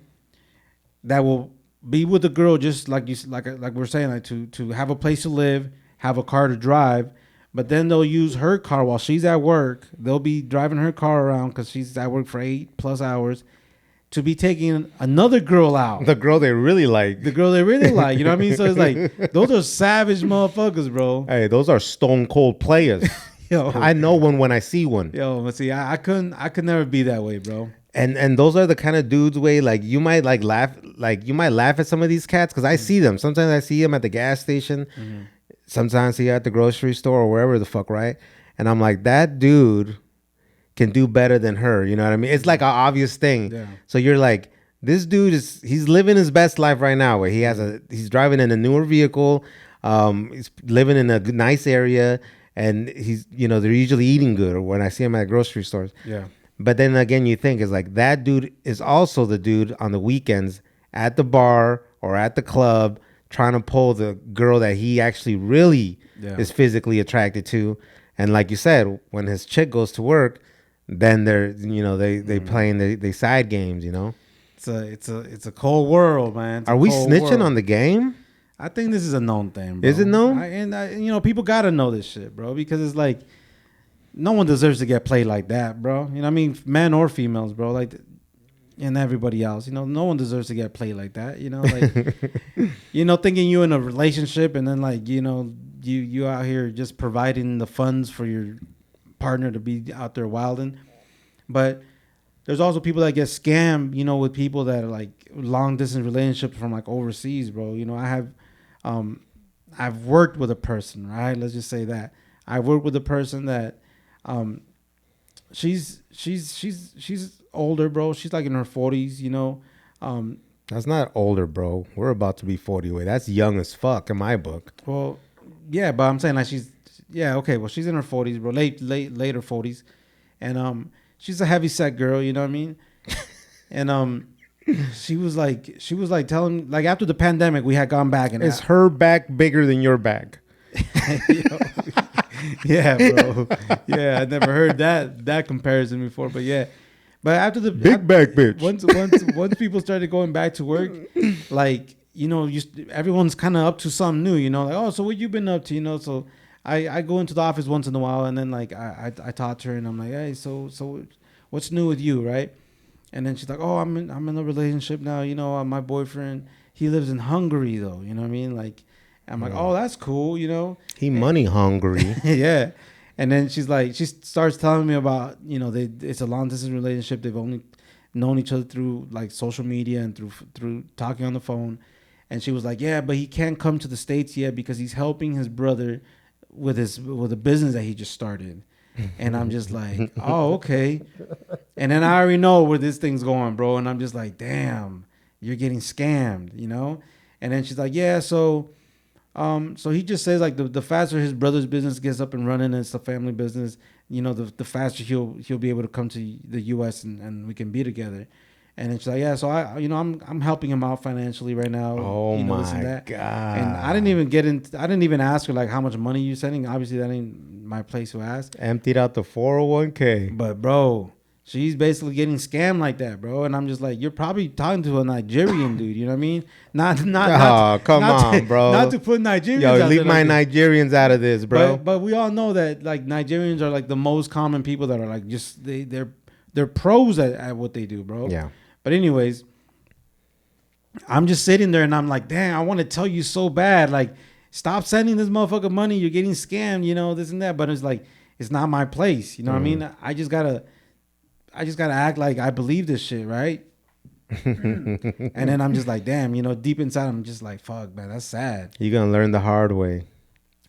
that will be with a girl just like we're saying, like to have a place to live, have a car to drive. But then they'll use her car while she's at work. They'll be driving her car around because she's at work for 8+ hours to be taking another girl out. The girl they really like. You know what I mean? So it's like, those are savage motherfuckers, bro. Hey, those are stone cold players. Yo, I know one when I see one. Yo, let's see, I could never be that way, bro. And those are the kind of dudes, way, like you might laugh at some of these cats because I see them. Sometimes I see them at the gas station. Mm-hmm. Sometimes he at the grocery store or wherever the fuck, right? And I'm like, that dude can do better than her. You know what I mean? It's like an obvious thing. Yeah. So you're like, this dude he's living his best life right now. Where he's driving in a newer vehicle. He's living in a nice area, and he's, you know, they're usually eating good. Or when I see him at grocery stores. Yeah. But then again, you think it's like that dude is also the dude on the weekends at the bar or at the club, trying to pull the girl that he actually really is physically attracted to. And like you said, when his chick goes to work, then they're, you know, they playing they side games, you know. It's a cold world, man. Are we snitching on the game? I think this is a known thing, bro. Is it known? You know, people gotta know this shit, bro, because it's like no one deserves to get played like that, bro. You know what I mean? Men or females, bro. Like, and everybody else, you know, no one deserves to get played like that, you know, like, you know, thinking you in a relationship and then like, you know, you out here just providing the funds for your partner to be out there wilding. But there's also people that get scammed, you know, with people that are like long distance relationships from like overseas, bro. You know, I've worked with a person, right? Let's just say that I worked with a person that She's older, bro. She's like in her 40s, you know. That's not older, bro. We're about to be 40 away. That's young as fuck in my book. Well, yeah, but I'm saying like yeah, okay. Well, she's in her 40s, bro. Later 40s, and she's a heavy set girl. You know what I mean? And she was like telling, like, after the pandemic, we had gone back, and is her back bigger than your back? You know? Yeah, bro. Yeah, I never heard that comparison before, but yeah. But after the big back bitch, once people started going back to work, like, you know, everyone's kind of up to something new, you know, like, oh, so what you been up to, you know? So I go into the office once in a while, and then like I talk to her, and I'm like, hey, so what's new with you, right? And then she's like, oh, I'm in a relationship now, you know. My boyfriend, he lives in Hungary though, you know what I mean? Like, I'm like, oh, that's cool, you know. He money hungry. Yeah. And then she starts telling me about, you know, it's a long distance relationship. They've only known each other through like social media and through talking on the phone. And she was like, yeah, but he can't come to the States yet because he's helping his brother with a business that he just started. And I'm just like, oh, okay. And then I already know where this thing's going, bro. And I'm just like, damn, you're getting scammed, you know? And then she's like, yeah, so he just says like the faster his brother's business gets up and running, and it's a family business, you know, the faster he'll be able to come to the U.S. and we can be together. And then she's like, yeah, so I'm helping him out financially right now. Oh, you know, my this and that. God. And I didn't even ask her like how much money you sending. Obviously that ain't my place to ask. Emptied out the 401k. But bro, she's basically getting scammed like that, bro. And I'm just like, you're probably talking to a Nigerian dude. You know what I mean? Come on, bro. Not to put Nigerians. Yo, out leave there my like Nigerians out of this, bro. But we all know that like Nigerians are like the most common people that are like just they're pros at what they do, bro. Yeah. But anyways, I'm just sitting there and I'm like, damn, I want to tell you so bad, like, stop sending this motherfucker money. You're getting scammed, you know, this and that. But it's like, it's not my place. You know what I mean? I just gotta act like I believe this shit, right? And then I'm just like, damn, you know, deep inside, I'm just like, fuck, man, that's sad. You're gonna learn the hard way.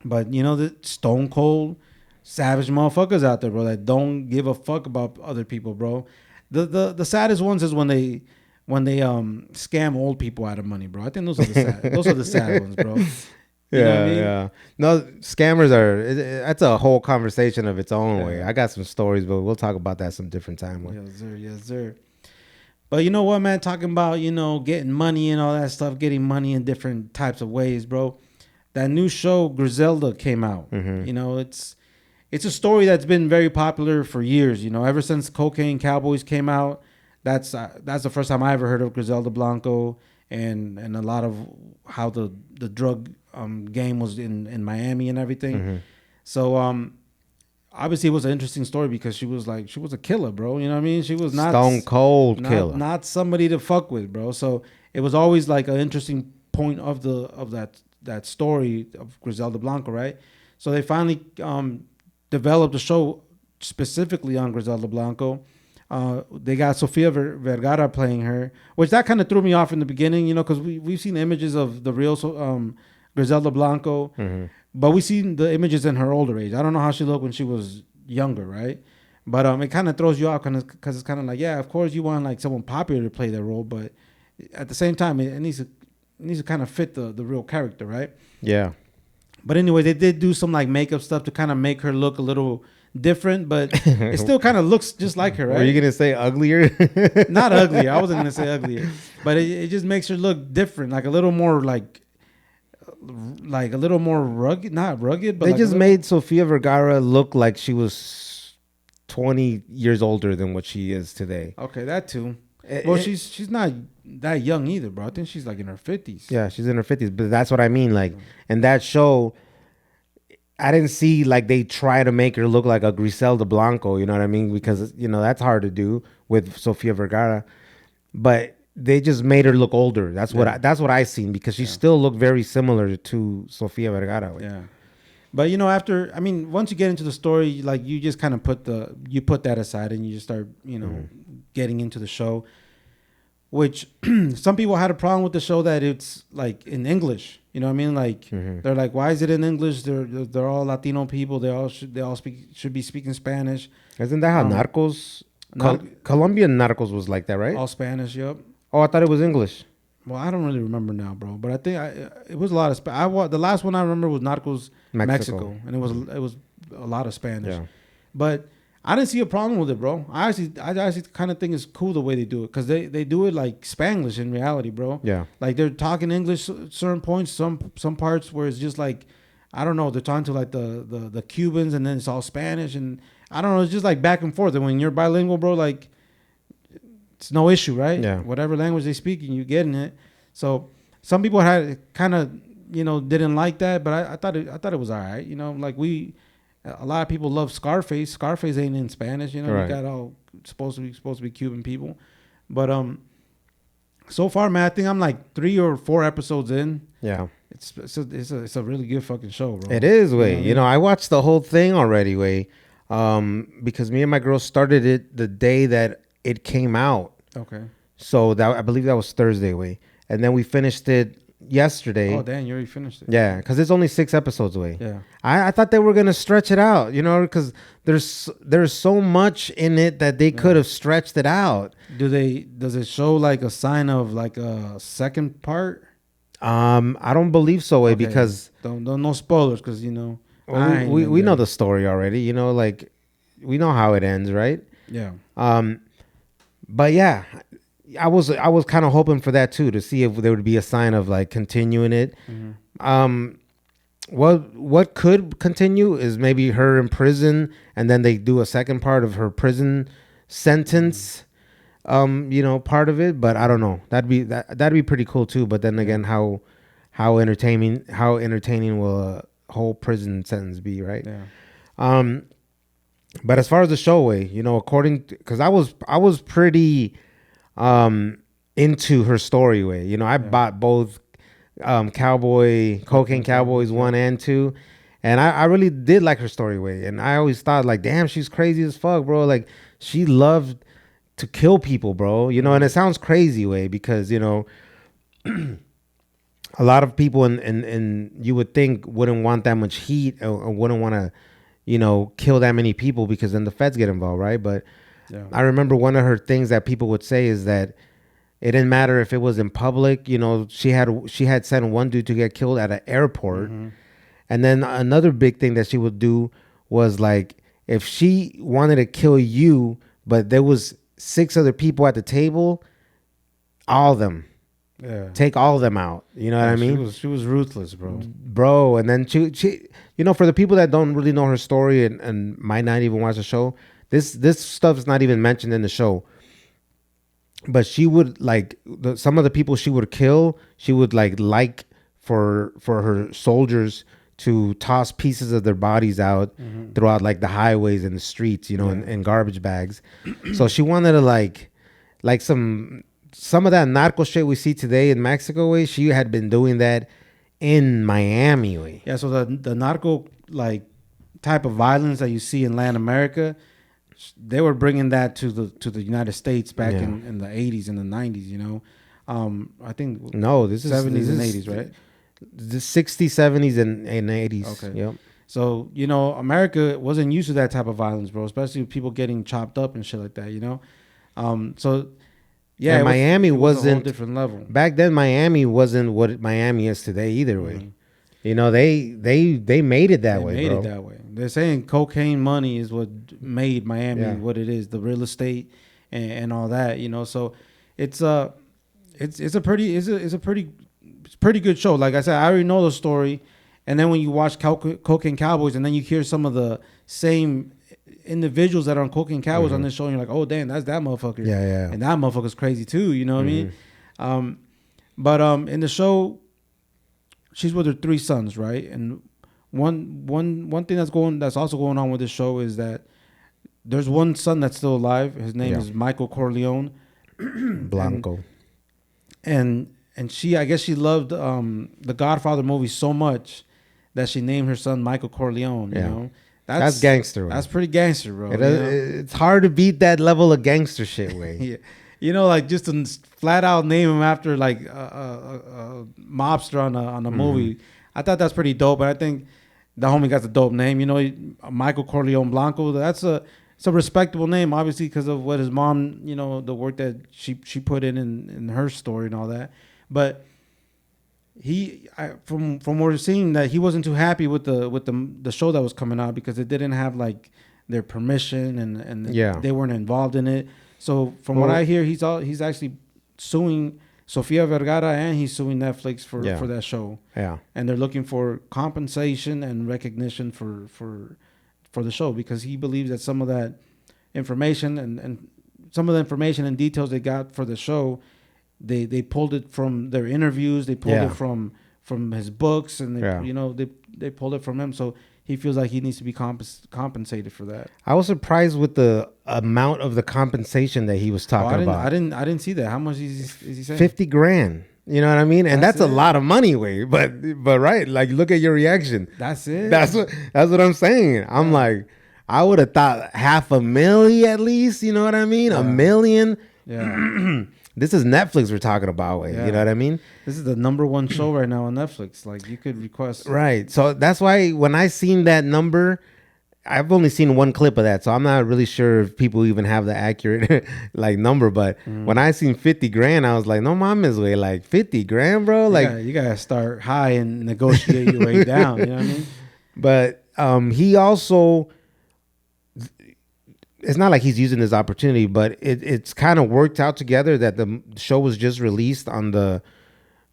But you know, the stone cold, savage motherfuckers out there, bro, that don't give a fuck about other people, bro. The saddest ones is when they scam old people out of money, bro. I think those are the sad ones, bro. You know what I mean? Yeah. No, scammers that's a whole conversation of its own way. I got some stories, but we'll talk about that some different time. Yes, sir. But you know what, man? Talking about, you know, getting money and all that stuff, getting money in different types of ways, bro. That new show Griselda came out. Mm-hmm. You know, it's a story that's been very popular for years. You know, ever since Cocaine Cowboys came out, that's the first time I ever heard of Griselda Blanco and a lot of how the drug game was in Miami and everything. Mm-hmm. So obviously it was an interesting story because she was a killer, bro. You know what I mean? She was not stone cold killer, not somebody to fuck with, bro. So it was always like an interesting point of that story of Griselda Blanco, right? So they finally developed a show specifically on Griselda Blanco. They got Sofia Vergara playing her, which that kind of threw me off in the beginning, you know, because we've seen images of the real Griselda Blanco, mm-hmm. but we've seen the images in her older age. I don't know how she looked when she was younger, right? But it kind of throws you off because it's kind of like, yeah, of course you want like someone popular to play that role, but at the same time it needs to kind of fit the real character, right? Yeah. But anyway, they did do some like makeup stuff to kind of make her look a little different, but it still kind of looks just like her, right? Were you gonna say uglier? Not uglier. I wasn't gonna say uglier, but it just makes her look different, like a little more like a little more rugged. Not rugged, but they like just made Sofia Vergara look like she was 20 years older than what she is today. Okay, that too. Well, she's not that young either, bro. I think she's like in her 50s. Yeah, she's in her 50s, but that's what I mean. Like, in that show, I didn't see like they try to make her look like a Griselda Blanco, you know what I mean? Because, you know, that's hard to do with Sofia Vergara. But they just made her look older. That's what I seen, because she still looked very similar to Sofia Vergara. Yeah. But, you know, once you get into the story, like, you just kind of put that aside and you just start, you know, getting into the show, which some people had a problem with the show that it's like in English. You know what I mean? Like they're like, why is it in English? They're all Latino people. They all should be speaking Spanish. Isn't that how Narcos? Colombian Narcos was like that, right? All Spanish. Yep. Oh, I thought it was English. Well, I don't really remember now, bro. But I think it was a lot of. The last one I remember was Narcos Mexico, and it was a lot of Spanish. Yeah. But I didn't see a problem with it, bro. I actually kind of think it's cool the way they do it, because they do it like Spanglish in reality, bro. Yeah. Like they're talking English certain points, some parts where it's just like, I don't know, they're talking to like the Cubans, and then it's all Spanish, and I don't know, it's just like back and forth. And when you're bilingual, bro, like it's no issue, right? Yeah. Whatever language they speak, and you getting it. So some people had kind of, didn't like that, but I thought it was all right. Like a lot of people love Scarface. Scarface ain't in Spanish, Right. You got all supposed to be Cuban people, but so far, man, I think I'm like 3 or 4 episodes in. Yeah, it's a really good fucking show, bro. It is, way. I watched the whole thing already, way, because me and my girl started it the day that it came out. Okay. So that I believe that was Thursday, way, and then we finished it yesterday. Oh, damn, you already finished it. Yeah, because it's only 6 episodes away. Yeah. I thought they were gonna stretch it out, because there's so much in it that they could have stretched it out. Does it show like a sign of like a second part? I don't believe so, way, because don't no spoilers, because we know the story already. Like we know how it ends, right? Yeah. But yeah. I was kind of hoping for that too, to see if there would be a sign of like continuing it. Mm-hmm. What could continue is maybe her in prison, and then they do a second part of her prison sentence. Part of it, but I don't know. That'd be pretty cool too. But then again, how entertaining will a whole prison sentence be, right? Yeah. But as far as the show, way, because I was pretty into her story, way. I bought both Cocaine Cowboys 1 and 2, and I really did like her story, way. And I always thought, like, damn, she's crazy as fuck, bro. Like, she loved to kill people, bro. And it sounds crazy, way, because a lot of people and you would think wouldn't want that much heat, or wouldn't want to kill that many people, because then the feds get involved, right? But yeah. I remember one of her things that people would say is that it didn't matter if it was in public. She had sent one dude to get killed at an airport. Mm-hmm. And then another big thing that she would do was, like, if she wanted to kill you, but there was 6 other people at the table, all of them. Yeah. Take all of them out. You know what I mean? She was ruthless, bro. Bro, and then she for the people that don't really know her story and might not even watch the show, this stuff's not even mentioned in the show. But she would, like, some of the people she would kill, she would like for her soldiers to toss pieces of their bodies out mm-hmm. throughout, like, the highways and the streets, in garbage bags. So she wanted to like some of that narco shit we see today in Mexico, way. She had been doing that in Miami, way. Yeah, so the narco, like, type of violence that you see in Latin America, they were bringing that to the United States back in the 80s and the 90s, I think this is 70s and 80s, right? The 60s, 70s and 80s. Okay. Yep. So, America wasn't used to that type of violence, bro, especially with people getting chopped up and shit like that, So yeah, and Miami wasn't a whole different level. Back then. Miami wasn't what Miami is today either, way. Mm-hmm. They made it that way. They made it that way. They're saying cocaine money is what made Miami what it is, the real estate and all that. So it's a pretty good show. Like I said, I already know the story, and then when you watch Cocaine Cowboys, and then you hear some of the same individuals that are on Cocaine Cowboys mm-hmm. on this show, and you're like, oh damn, that's that motherfucker. Yeah. And that motherfucker's crazy too. You know what mm-hmm. I mean? But in the show, she's with her 3 sons, right? And one thing that's also going on with this show is that there's one son that's still alive. His name is Michael Corleone. Blanco. And she, I guess she loved the Godfather movie so much that she named her son Michael Corleone. You know, that's gangster. That's pretty gangster, bro. It's hard to beat that level of gangster shit, way. Yeah. you know, like just to flat out name him after like a mobster on a movie. I thought that's pretty dope. But I think the homie got the dope name. You know, Michael Corleone Blanco. It's a respectable name, obviously, because of what his mom, you know, the work that she put in her story and all that. But from what we're seeing, that he wasn't too happy with the show that was coming out because it didn't have like their permission and they weren't involved in it. So from what I hear, he's actually suing Sofia Vergara and he's suing Netflix for that show. Yeah, and they're looking for compensation and recognition for the show because he believes that some of that information and some of the information and details they got for the show, they pulled it from their interviews, they pulled it from his books, and they pulled it from him. So he feels like he needs to be compensated for that. I was surprised with the amount of the compensation that he was talking about. I didn't see that. How much is he saying? $50,000. You know what I mean? And that's a lot of money, Wade. But right, like look at your reaction. That's it. That's what I'm saying. I'm like, I would have thought $500,000 at least. You know what I mean? $1 million. Yeah. This is Netflix we're talking about. Wade. You know what I mean? This is the #1 show right now on Netflix. Like you could request. Right. So that's why when I seen that number, I've only seen one clip of that, so I'm not really sure if people even have the accurate like number. But when I seen $50,000, I was like, no mames, way, like $50,000, bro. Like you gotta start high and negotiate your way down. You know what I mean? But he also, it's not like he's using this opportunity, but it's kind of worked out together that the show was just released on the,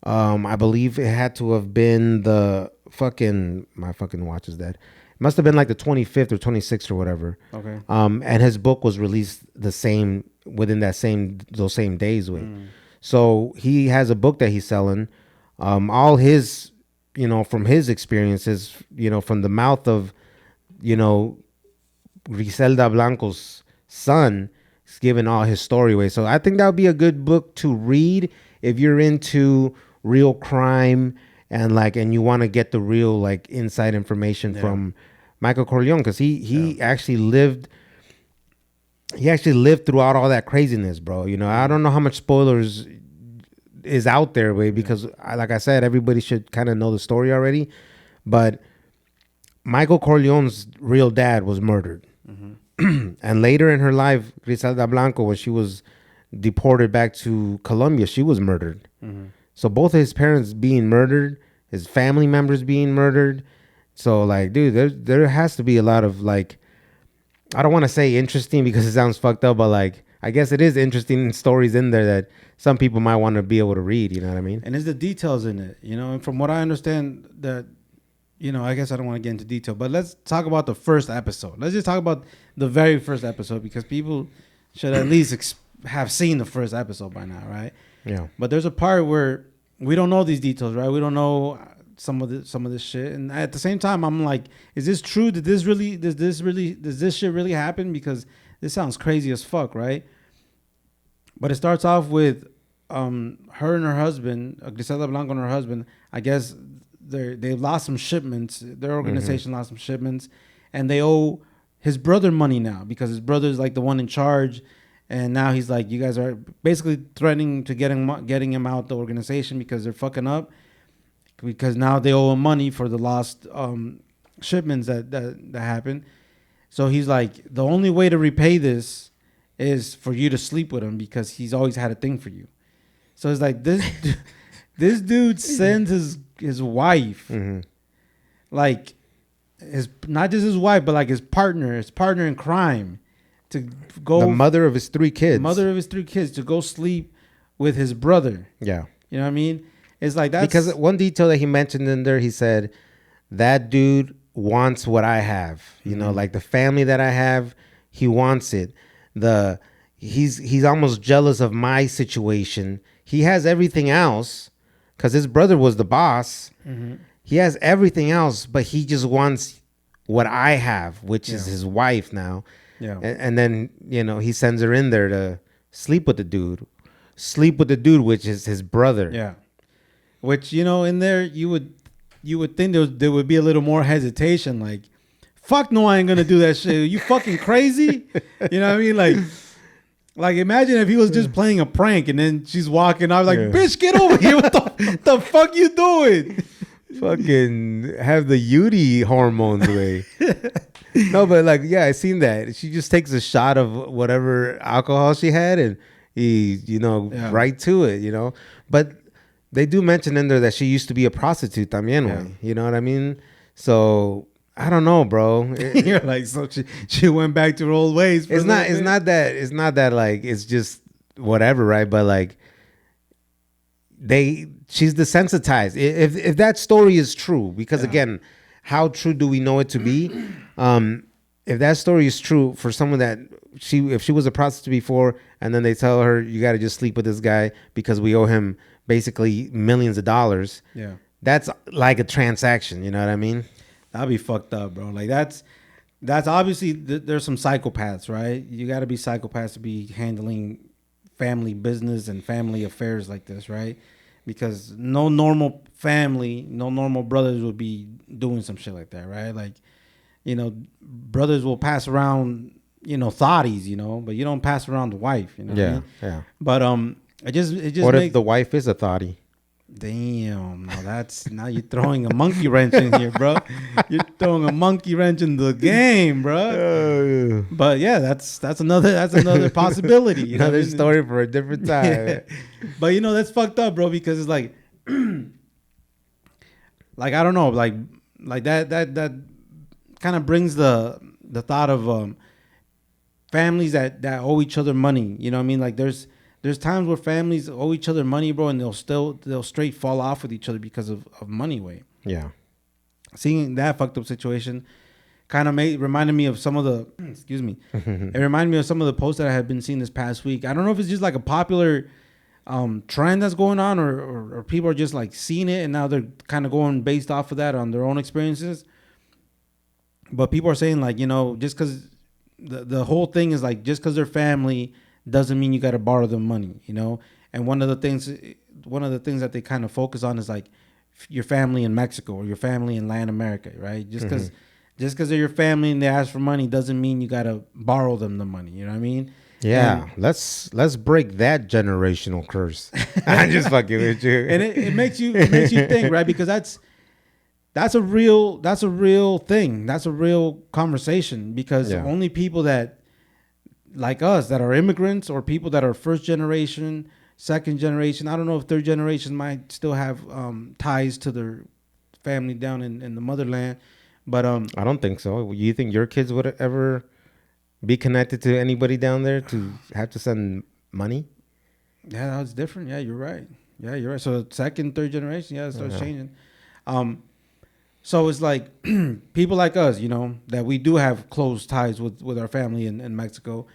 I believe it had to have been the my fucking watch is dead. Must have been like the 25th or 26th or whatever. Okay. And his book was released those same days. So he has a book that he's selling. All his, from his experiences, from the mouth of, Griselda Blanco's son, is giving all his story away. So I think that would be a good book to read if you're into real crime and you want to get the real like inside information from Michael Corleone, because he actually lived throughout all that craziness, bro. I don't know how much spoilers is out there, because like I said, everybody should kind of know the story already. But Michael Corleone's real dad was murdered. And later in her life, Griselda Blanco, when she was deported back to Colombia, she was murdered. So both of his parents being murdered, his family members being murdered. So like, dude, there has to be a lot of like, I don't want to say interesting because it sounds fucked up, but like, I guess it is interesting stories in there that some people might want to be able to read. You know what I mean? And there's the details in it, and from what I understand that, I guess I don't want to get into detail, but let's talk about the first episode. Let's just talk about the very first episode because people should at least have seen the first episode by now, right? Yeah. But there's a part where we don't know these details, right? We don't know some of this shit, and at the same time, I'm like, is this true? Does this shit really happen? Because this sounds crazy as fuck, right? But it starts off with her and her husband, Griselda Blanco and her husband. I guess they lost some shipments. Their organization lost some shipments, and they owe his brother money now because his brother's like the one in charge, and now he's like, you guys are basically threatening to getting him out the organization because they're fucking up, because now they owe him money for the lost shipments that happened. So he's like, the only way to repay this is for you to sleep with him because he's always had a thing for you. So it's like this this dude sends his wife, like not just his wife, but like his partner in crime, to go, the mother of his 3 kids, to go sleep with his brother. Yeah, you know what I mean? It's like that's because one detail that he mentioned in there, he said that dude wants what I have. Like the family that I have, he wants it. He's almost jealous of my situation. He has everything else. Because his brother was the boss. He has everything else, but he just wants what I have, which is his wife now. Yeah. And then, he sends her in there to sleep with the dude, which is his brother. Yeah. Which, in there, you would think there would be a little more hesitation. Like, fuck no, I ain't going to do that shit. You fucking crazy? You know what I mean? Like, imagine if he was just playing a prank and then she's walking. I was like, Yeah. bitch, get over here. What the fuck you doing? Fucking have the Yudi hormones way. No, but like, yeah, I seen that. She just takes a shot of whatever alcohol she had and he, right to it, But they do mention in there that she used to be a prostitute también, Yeah. way. You know what I mean? So I don't know, bro. You're like, so she went back to her old ways. It's not that like it's just whatever, right? But like she's desensitized. If that story is true, because again, how true do we know it to be? If that story is true for someone that if she was a prostitute before and then they tell her you got to just sleep with this guy because we owe him basically millions of dollars. Yeah. That's like a transaction, you know what I mean? That'd be fucked up, bro. Like that's obviously there's some psychopaths, right? You got to be psychopaths to be handling family business and family affairs like this, right? Because no normal family, no normal brothers would be doing some shit like that, right? Like, brothers will pass around, thotties, but you don't pass around the wife, Yeah, what I mean? yeah. But it just what if the wife is a thotty? Damn, now you're throwing a monkey wrench in here, bro. You're throwing a monkey wrench in the game, bro. But yeah, that's another possibility. Another story for a different time. Yeah. But that's fucked up, bro, because it's like like I don't know, like that kind of brings the thought of families that owe each other money. You know what I mean? Like there's times where families owe each other money, bro, and they'll straight fall off with each other because of money way. Yeah. Seeing that fucked up situation kind of reminded me of some of the excuse me. It reminded me of some of the posts that I had been seeing this past week. I don't know if it's just like a popular trend that's going on or people are just like seeing it and now they're kind of going based off of that on their own experiences. But people are saying like, just because the whole thing is like just because they're family doesn't mean you got to borrow them money, And one of the things that they kind of focus on is like your family in Mexico or your family in Latin America, right? Just because they're your family and they ask for money doesn't mean you got to borrow them the money. You know what I mean? Yeah, let's break that generational curse. I'm just fucking with you. And it makes you think, right? Because that's a real thing. That's a real conversation because only people that like us that are immigrants or people that are first generation, second generation. I don't know if third generation might still have ties to their family down in the motherland, but I don't think so. You think your kids would ever be connected to anybody down there to have to send money? Yeah, that's different. Yeah, you're right. So second, third generation, it starts changing. So it's like people like us, that we do have close ties with our family in Mexico.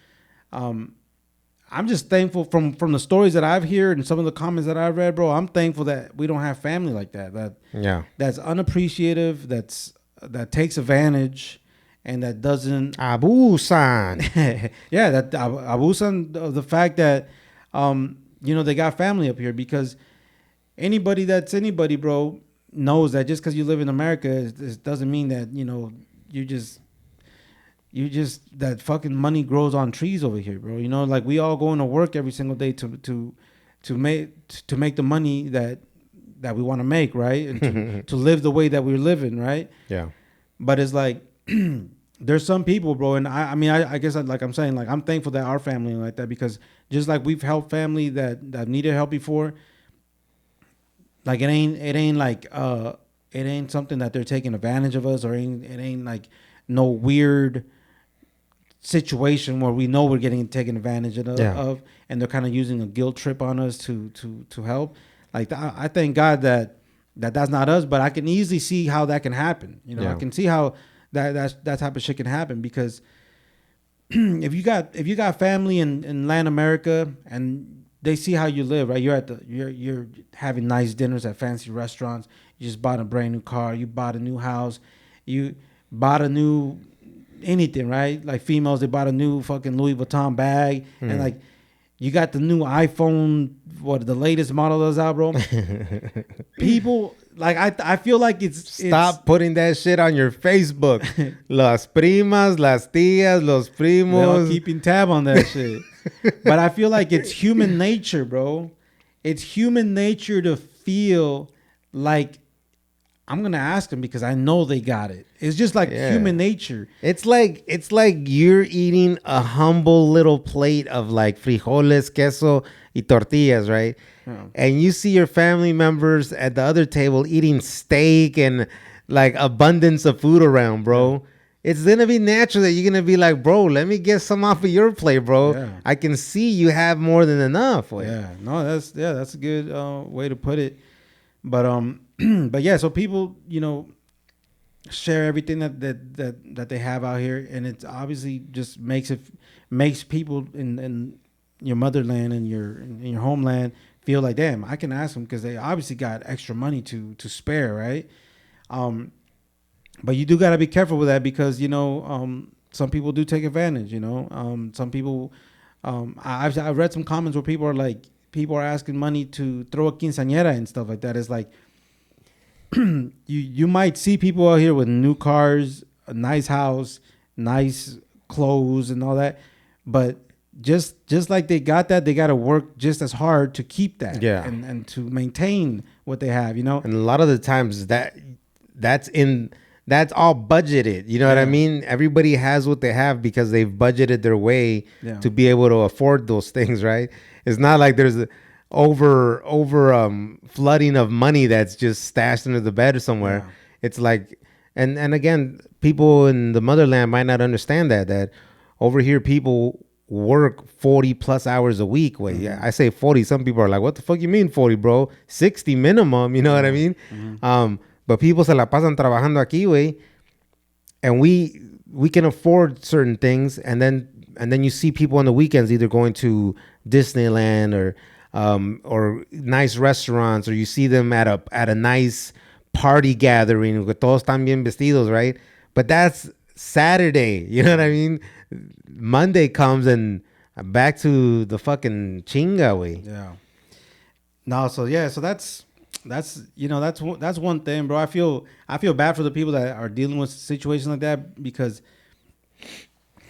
I'm just thankful from the stories that I've heard and some of the comments that I've read, bro. I'm thankful that we don't have family like that. That's unappreciative. That takes advantage, and that doesn't abusan. Yeah, that abusan of the fact that they got family up here because anybody that's anybody, bro, knows that just because you live in America, it doesn't mean that you just that fucking money grows on trees over here, bro. Like we all going to work every single day to make the money that we want to make, right? And to live the way that we're living, right? Yeah. But it's like there's some people, bro, and I guess like I'm saying, like I'm thankful that our family like that because just like we've helped family that needed help before. Like it ain't like it ain't something that they're taking advantage of us or it ain't like no weird situation where we know we're getting taken advantage of and they're kind of using a guilt trip on us to help. Like I thank God that that's not us, but I can easily see how that can happen. I can see how that type of shit can happen because if you got family in Latin America and they see how you live, right? You're having nice dinners at fancy restaurants. You just bought a brand new car. You bought a new house. You bought a new anything, right? Like females, they bought a new fucking Louis Vuitton bag, and like you got the new iPhone, the latest model that's out, bro. People like I feel like stop putting that shit on your Facebook. Las primas, las tías, los primos, they're all keeping tab on that shit. But I feel like it's human nature, bro. It's human nature to feel like I'm gonna ask them because I know they got it. It's just like human nature. It's like you're eating a humble little plate of like frijoles, queso, y tortillas, right? Yeah. And you see your family members at the other table eating steak and like abundance of food around, bro. Yeah. It's gonna be natural that you're gonna be like, bro, let me get some off of your plate, bro. Yeah. I can see you have more than enough. Way. Yeah, no, that's a good way to put it. But but yeah, so people, share everything that they have out here, and it's obviously just makes people in your motherland and your homeland feel like, damn, I can ask them because they obviously got extra money to spare, right? But you do got to be careful with that because some people do take advantage. Some people. I've read some comments where people are asking money to throw a quinceañera and stuff like that. It's like you might see people out here with new cars, a nice house, nice clothes, and all that, but just like they got that, they got to work just as hard to keep that, and to maintain what they have. And a lot of the times that's all budgeted. You know what I mean? Everybody has what they have because they've budgeted their way to be able to afford those things, right? It's not like there's over flooding of money that's just stashed under the bed or somewhere. Yeah. It's like, and again, people in the motherland might not understand that over here people work 40 plus hours a week. Wait, I say 40. Some people are like, what the fuck you mean 40, bro? 60 minimum. You know what I mean? Mm-hmm. But people se la pasan trabajando aquí, güey. And we can afford certain things. And then you see people on the weekends either going to Disneyland or nice restaurants, or you see them at a nice party gathering with todos tan bien vestidos, right? But that's Saturday. You know what I mean? Monday comes and back to the fucking chinga, way. Yeah. No, so that's one thing, bro. I feel bad for the people that are dealing with situations like that because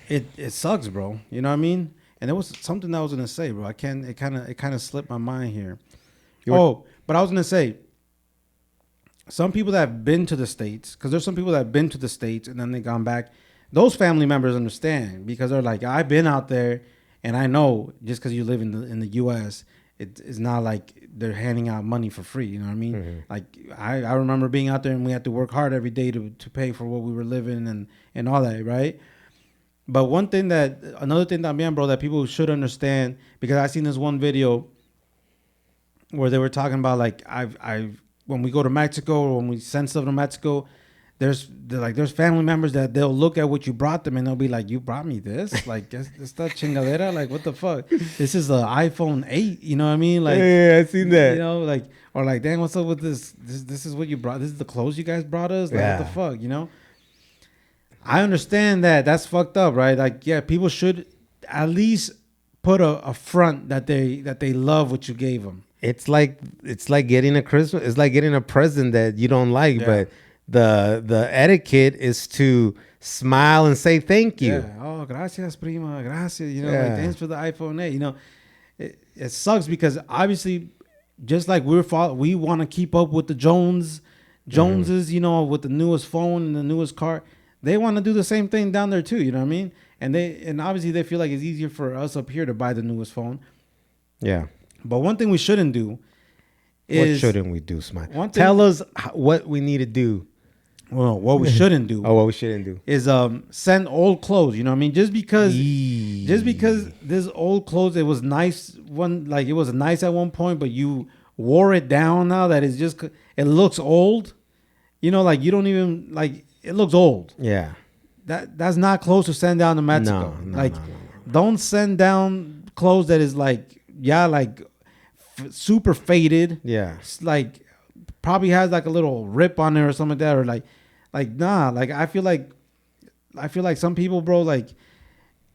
it sucks, bro. You know what I mean? And there was something I was gonna say, bro. It kind of slipped my mind here. But I was gonna say, some people that have been to the States, because there's some people that have been to the States and then they gone back. Those family members understand because they're like, I've been out there, and I know just because you live in the U.S. It's not like they're handing out money for free. You know what I mean? Mm-hmm. Like I remember being out there and we had to work hard every day to pay for what we were living and all that, right? But another thing también, bro, that people should understand, because I seen this one video where they were talking about like when we go to Mexico or when we send stuff to Mexico, there's family members that they'll look at what you brought them and they'll be like, you brought me this? Like, it's that chingadera? Like, what the fuck? This is the iPhone 8, you know what I mean? Like, yeah, I seen that. You know, like, or like, dang, what's up with this? This is what you brought. This is the clothes you guys brought us? Like, what the fuck, you know? I understand that. That's fucked up, right? Like, yeah, people should at least put a front that they love what you gave them. It's like getting a Christmas. It's like getting a present that you don't like, but the etiquette is to smile and say thank you. Yeah. Oh, gracias, prima. Gracias. You know, like, thanks for the iPhone 8. You know, it sucks because obviously, just like we want to keep up with the Joneses, you know, with the newest phone and the newest car. They want to do the same thing down there too. You know what I mean? And obviously they feel like it's easier for us up here to buy the newest phone. Yeah. But one thing we shouldn't do is... What shouldn't we do, Smile? Tell us what we need to do. Well, what we shouldn't do. What we shouldn't do is send old clothes. You know what I mean? Just because this old clothes, it was nice it was nice at one point, but you wore it down now that it's just, it looks old. You know, like you don't even like, it looks old. Yeah. That's not clothes to send down to Mexico. No. Don't send down clothes that is super faded. Yeah. It's like probably has like a little rip on there or something like that, or like nah. Like I feel like some people, bro, like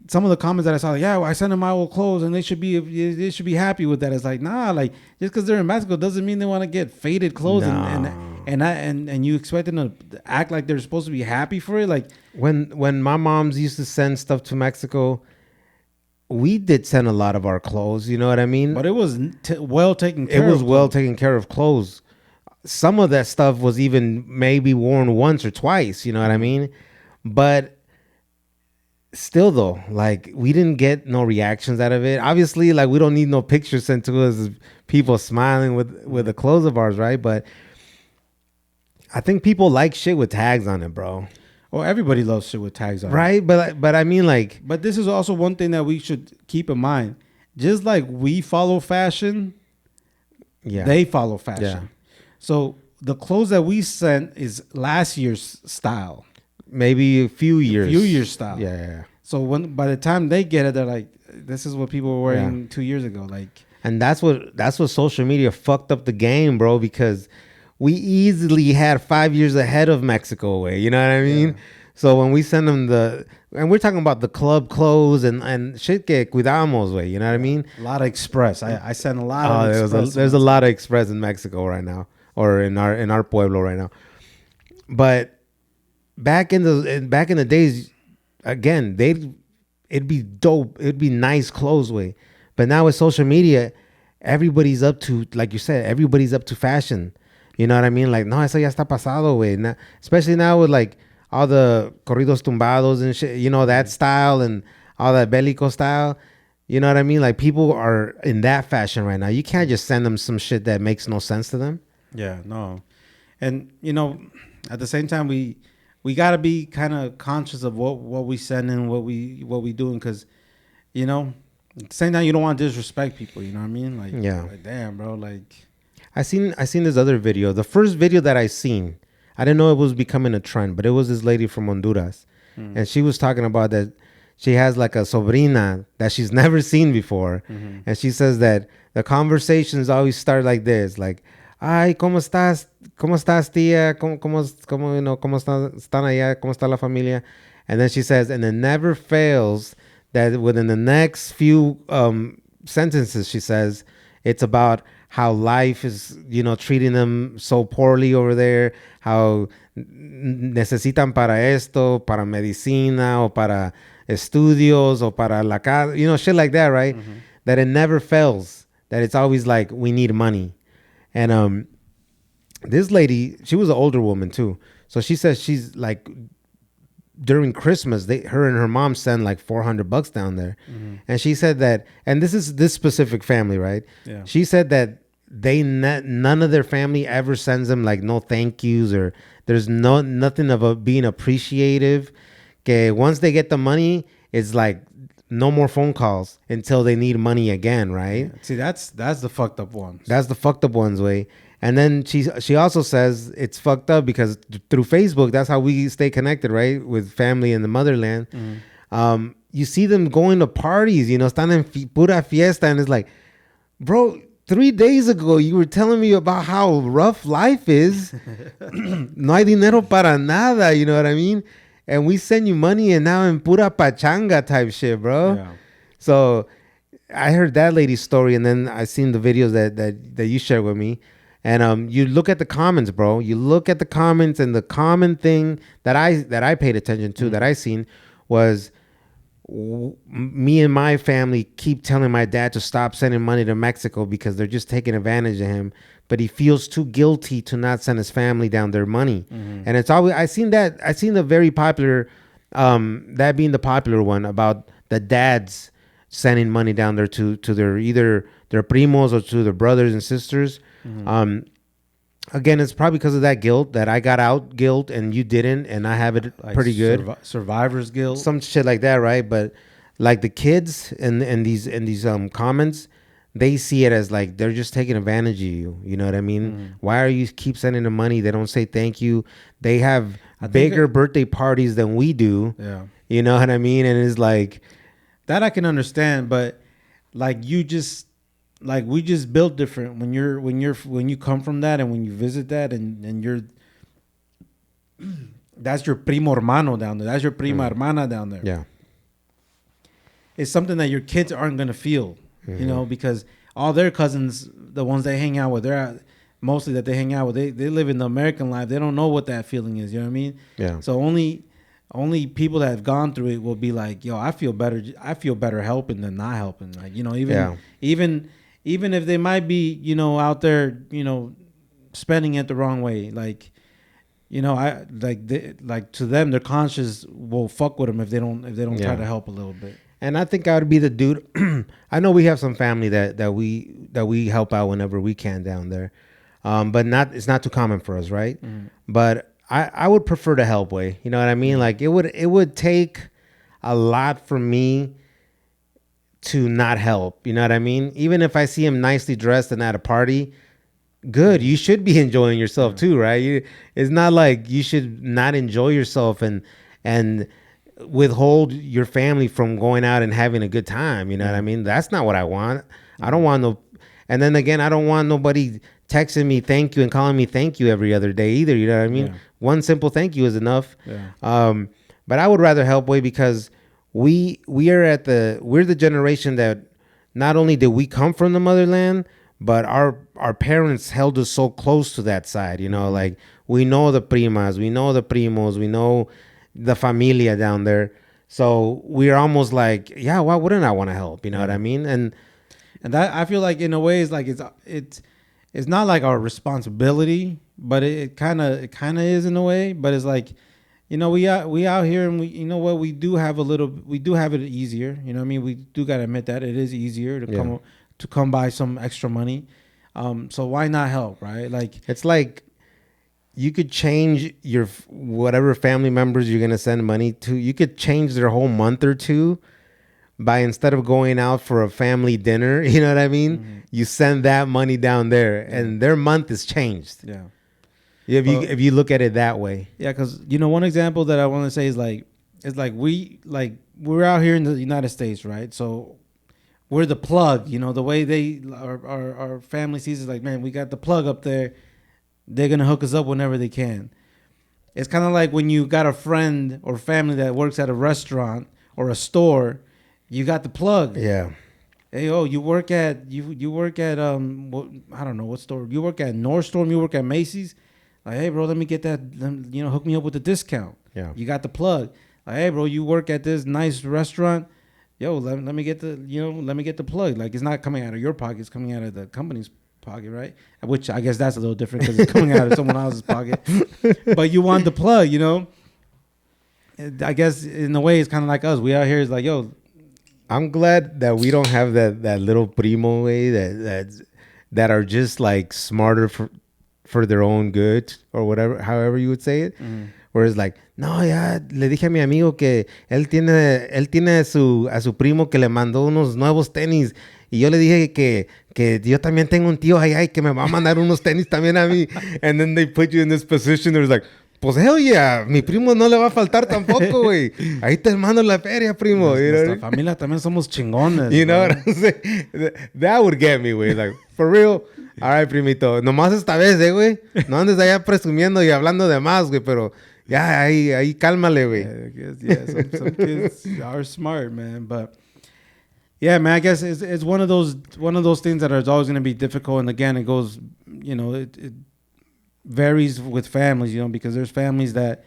some of the comments that I saw, like, yeah, well, I sent them my old clothes and they should be happy with that. It's like, nah, like just because they're in Mexico doesn't mean they want to get faded clothes and you expect them to act like they're supposed to be happy for it. Like when my moms used to send stuff to Mexico, we did send a lot of our clothes. You know what I mean? But it was well taken care It of. was well taken care of clothes. Some of that stuff was even maybe worn once or twice. You know what I mean? But still, though, like we didn't get no reactions out of it. Obviously, like we don't need no pictures sent to us of people smiling with the clothes of ours, right? But I think people like shit with tags on it, bro. Well, everybody loves shit with tags on it. Right? But I mean, like, But this is also one thing that we should keep in mind. Just like we follow fashion, yeah, they follow fashion. Yeah. So the clothes that we sent is last year's style. maybe a few years style. Yeah. So when by the time they get it, they're like, this is what people were wearing 2 years ago. Like, and that's what social media fucked up the game, bro, because we easily had 5 years ahead of Mexico away. You know what I mean? Yeah. So when we send them and we're talking about the club clothes and shit que cuidamos, way. You know what I mean? a lot of Express. I sent a lot of Express. There's a lot of Express in Mexico right now, or in our pueblo right now. But back in the days, again, it'd be dope. It'd be nice clothes, way. But now with social media, everybody's up to, like you said, everybody's up to fashion. You know what I mean? Like, no, eso ya está pasado, güey. Especially now with like all the corridos tumbados and shit, you know, that style and all that bélico style. You know what I mean? Like, people are in that fashion right now. You can't just send them some shit that makes no sense to them. Yeah, no. And, you know, at the same time, we got to be kind of conscious of what we send and what we doing, because, you know, at the same time, you don't want to disrespect people. You know what I mean? Like, yeah. Like, damn, bro. Like, I seen this other video. The first video that I seen, I didn't know it was becoming a trend, but it was this lady from Honduras, and she was talking about that she has like a sobrina that she's never seen before, and she says that the conversations always start like this, like, "Ay, cómo estás? ¿Cómo estás, tía? ¿Cómo you know, cómo están allá? ¿Cómo está la familia?" And then she says, and it never fails that within the next few sentences, she says, it's about how life is, you know, treating them so poorly over there, how necesitan para esto, para medicina, o para estudios, o para la casa, you know, shit like that, right? That it never fails, that it's always like, we need money. And this lady, she was an older woman too. So she says she's like, during Christmas, her and her mom send like $400 down there. And she said that, and this is this specific family, right? Yeah. She said that none of their family ever sends them like no thank yous, or there's nothing of being appreciative. Que once they get the money, it's like no more phone calls until they need money again, right? see, that's the fucked up ones. That's the fucked up ones, way. And then she also says it's fucked up because through Facebook, that's how we stay connected, right? With family in the motherland. You see them going to parties, you know, están en pura fiesta, and it's like, bro, 3 days ago you were telling me about how rough life is. No hay dinero para nada, you know what I mean? And we send you money, and now in pura pachanga type shit, bro. Yeah. So I heard that lady's story, and then I seen the videos that you shared with me. And you look at the comments, bro. You look at the comments, and the common thing that I paid attention to, that I seen, was me and my family keep telling my dad to stop sending money to Mexico because they're just taking advantage of him. But he feels too guilty to not send his family down their money. And it's always, I seen the very popular, that being the popular one about the dads sending money down there to their either their primos or to their brothers and sisters. Again, it's probably because of that guilt, that I got out guilt and you didn't, and I have it Like pretty good. Survivor's guilt. Some shit like that, right? But like the kids and these comments, they see it as like they're just taking advantage of you. You know what I mean? Why are you keep sending them money? They don't say thank you. They have bigger birthday parties than we do. Yeah. You know what I mean? And it's like that I can understand, but like we just built different when you come from that, and when you visit that, and you're that's your primo hermano down there. That's your prima hermana down there. Yeah. It's something that your kids aren't gonna feel. You know, because all their cousins, the ones they hang out with, they hang out with, they live in the American life. They don't know what that feeling is. You know what I mean? Yeah. So only only people that have gone through it will be like, yo, I feel better helping than not helping. Like, you know, even if they might be, you know, out there, you know, spending it the wrong way. Like, you know, like to them, their conscience will fuck with them if they don't try to help a little bit. And I think I would be the dude. I know we have some family that we help out whenever we can down there, but it's not too common for us, right? Mm-hmm. But I would prefer to help way. You know what I mean? Like it would take a lot for me to not help. You know what I mean? Even if I see him nicely dressed and at a party, good. You should be enjoying yourself too, right? It's not like you should not enjoy yourself and withhold your family from going out and having a good time. You know what I mean? That's not what I want. I don't want no. And then again, I don't want nobody texting me thank you and calling me thank you every other day either. You know what I mean? Yeah. One simple thank you is enough. Yeah. But I would rather help way because we're the generation that not only did we come from the motherland, but our parents held us so close to that side. You know, like we know the primas, we know the primos, we know the familia down there. So we're almost like, yeah, why wouldn't I want to help? You know what I mean? And that I feel like in a way is like it's not like our responsibility, but it kind of is in a way. But it's like, you know, we out here and we, you know what, we do have it easier. You know what I mean? We do gotta admit that it is easier to come by some extra money. So why not help, right? Like it's like you could change your whatever family members you're gonna send money to. You could change their whole month or two by instead of going out for a family dinner. You know what I mean? Mm-hmm. You send that money down there, and their month is changed. Yeah. If you look at it that way. Yeah, because you know one example that I want to say is we're out here in the United States, right? So we're the plug. You know the way our family sees is like, man, we got the plug up there. They're going to hook us up whenever they can. It's kind of like when you got a friend or family that works at a restaurant or a store, you got the plug. Yeah. Hey, you work at I don't know what store. You work at Nordstrom, you work at Macy's. Like, hey, bro, let me get that, you know, hook me up with a discount. Yeah. You got the plug. Like, hey, bro, you work at this nice restaurant. Yo, let me get the plug. Like, it's not coming out of your pocket. It's coming out of the company's pocket, right? Which I guess that's a little different because it's coming out of someone else's pocket. But you want the plug, you know? I guess in a way it's kind of like us. We out here is like, yo. I'm glad that we don't have that little primo way that are just like smarter for their own good or whatever, however you would say it. Mm-hmm. Whereas like, no, ya le dije a mi amigo que él tiene a su primo que le mandó unos nuevos tenis. Y yo le dije que yo también tengo un tío allá y que me va a mandar unos tenis también a mí. And then they put you in this position. There's like, pues hell yeah, mi primo no le va a faltar tampoco, güey. Ahí te mando la feria, primo. Nuestra familia también somos chingones. You know what I'm saying? That would get me, güey. Like, for real. All right, primito. Nomás esta vez, güey. No andes allá presumiendo y hablando de más, güey, pero ya, ahí cálmale, güey. Yeah, some kids are smart, man, but yeah, man, I guess it's one of those things that is always going to be difficult. And again, it goes, you know, it varies with families, you know, because there's families that,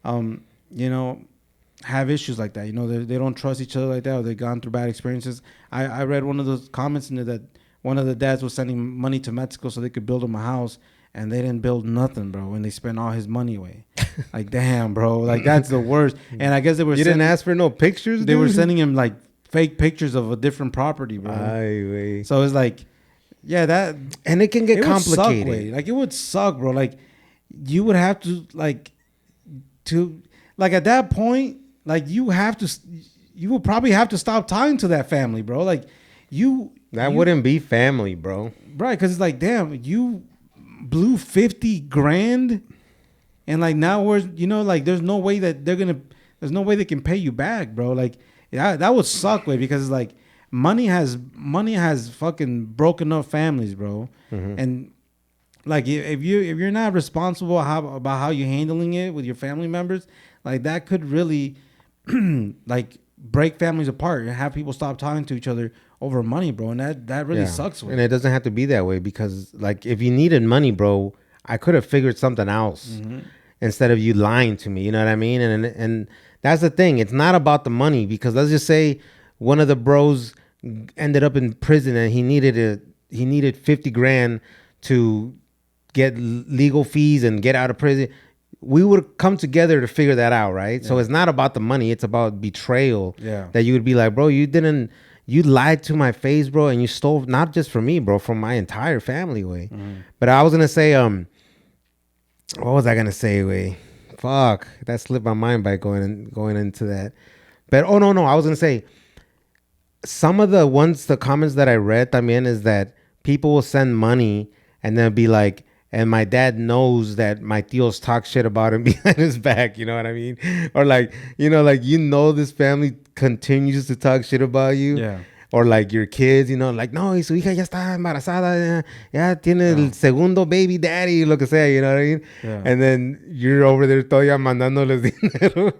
you know, have issues like that. You know, they don't trust each other like that, or they've gone through bad experiences. I read one of those comments in there that one of the dads was sending money to Mexico so they could build him a house, and they didn't build nothing, bro, and they spent all his money away. Like, damn, bro, like that's the worst. And I guess they were. You didn't ask for no pictures. They were sending him like fake pictures of a different property, bro. So it's like, yeah, that, and it can get complicated. Would suck, like it would suck, bro. Like you would have to like at that point, like you would probably have to stop talking to that family, bro. Like that wouldn't be family, bro. Right? Because it's like, damn, you blew $50,000, and like now we're, you know, like there's no way that there's no way they can pay you back, bro. Like that would suck, way, because it's like money has fucking broken up families, bro. Mm-hmm. And like if you're not responsible about how you're handling it with your family members, like that could really like break families apart and have people stop talking to each other over money, bro. And that really sucks. And it doesn't have to be that way, because like if you needed money, bro, I could have figured something else. Mm-hmm. instead of you lying to me. You know what I mean? And that's the thing. It's not about the money, because let's just say one of the bros ended up in prison and he needed 50 grand to get legal fees and get out of prison. We would come together to figure that out, right? Yeah. So it's not about the money. It's about betrayal. Yeah. That you would be like, bro, you lied to my face, bro, and you stole not just from me, bro, from my entire family, way. But I was gonna say, what was I gonna say, way? Fuck, that slipped my mind by going into that. But oh no, I was gonna say some of the comments that I read también is that people will send money and then be like, and my dad knows that my tios talk shit about him behind his back. You know what I mean? Or like, this family continues to talk shit about you. Yeah. Or like your kids, like, no, su hija ya está embarazada, ya tiene el segundo baby daddy, lo que sea, you know what I mean? Yeah. And then you're over there todavía mandándoles dinero.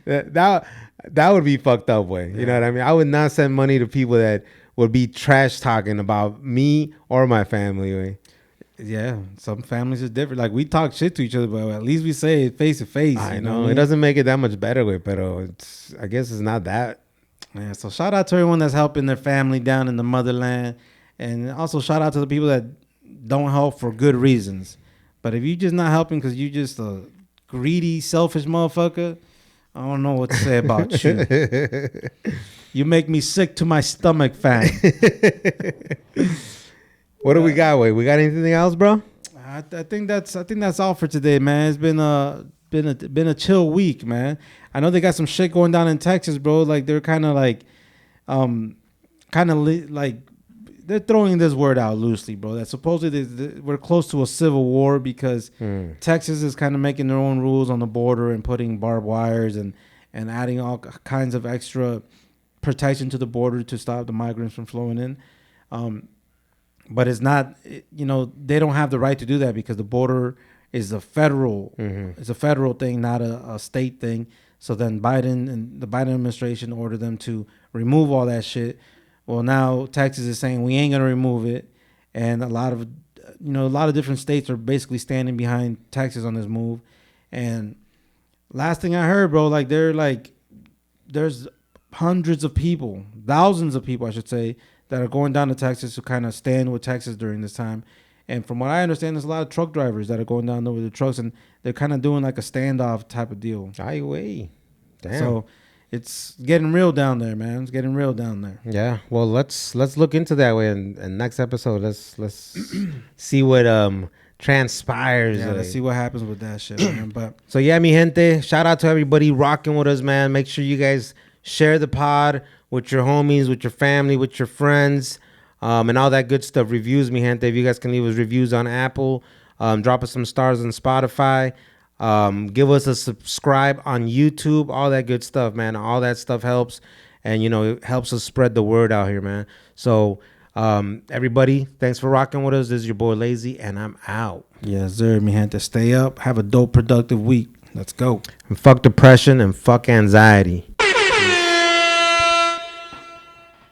That would be fucked up, way. You know what I mean? I would not send money to people that would be trash talking about me or my family, way. Yeah, some families are different. Like, we talk shit to each other, but at least we say it face to face. I know. It doesn't make it that much better, way, but I guess it's not that. Yeah, so shout out to everyone that's helping their family down in the motherland. And also shout out to the people that don't help for good reasons. But if you're just not helping because you're just a greedy, selfish motherfucker, I don't know what to say about you. You make me sick to my stomach, fam. What do we got, Wade? We got anything else, bro? I think that's all for today, man. It's been a chill week, man. I know they got some shit going down in Texas, bro. Like, they're kind of like, they're throwing this word out loosely, bro. That supposedly we're close to a civil war because Texas is kind of making their own rules on the border and putting barbed wires and adding all kinds of extra protection to the border to stop the migrants from flowing in. But it's not, they don't have the right to do that because the border is a federal, it's a federal thing, not a state thing. So then Biden and the Biden administration ordered them to remove all that shit. Well, now Texas is saying we ain't gonna remove it, and a lot of different states are basically standing behind Texas on this move. And last thing I heard, bro, there's hundreds of people, thousands of people, I should say, that are going down to Texas to kind of stand with Texas during this time. And from what I understand, there's a lot of truck drivers that are going down there with their trucks, and they're kind of doing like a standoff type of deal. Ay, way. Damn. So it's getting real down there, man. It's getting real down there. Yeah. Well, let's look into that way. And next episode, let's see what transpires. Yeah, let's see what happens with that shit, man. But so yeah, mi gente, shout out to everybody rocking with us, man. Make sure you guys share the pod with your homies, with your family, with your friends. And all that good stuff. Reviews, mi gente. If you guys can leave us reviews on Apple, drop us some stars on Spotify, give us a subscribe on YouTube, all that good stuff, man. All that stuff helps, and it helps us spread the word out here, man. So everybody, thanks for rocking with us. This is your boy Lazy, and I'm out. Yes, sir, mi gente. Stay up. Have a dope, productive week. Let's go. And fuck depression and fuck anxiety.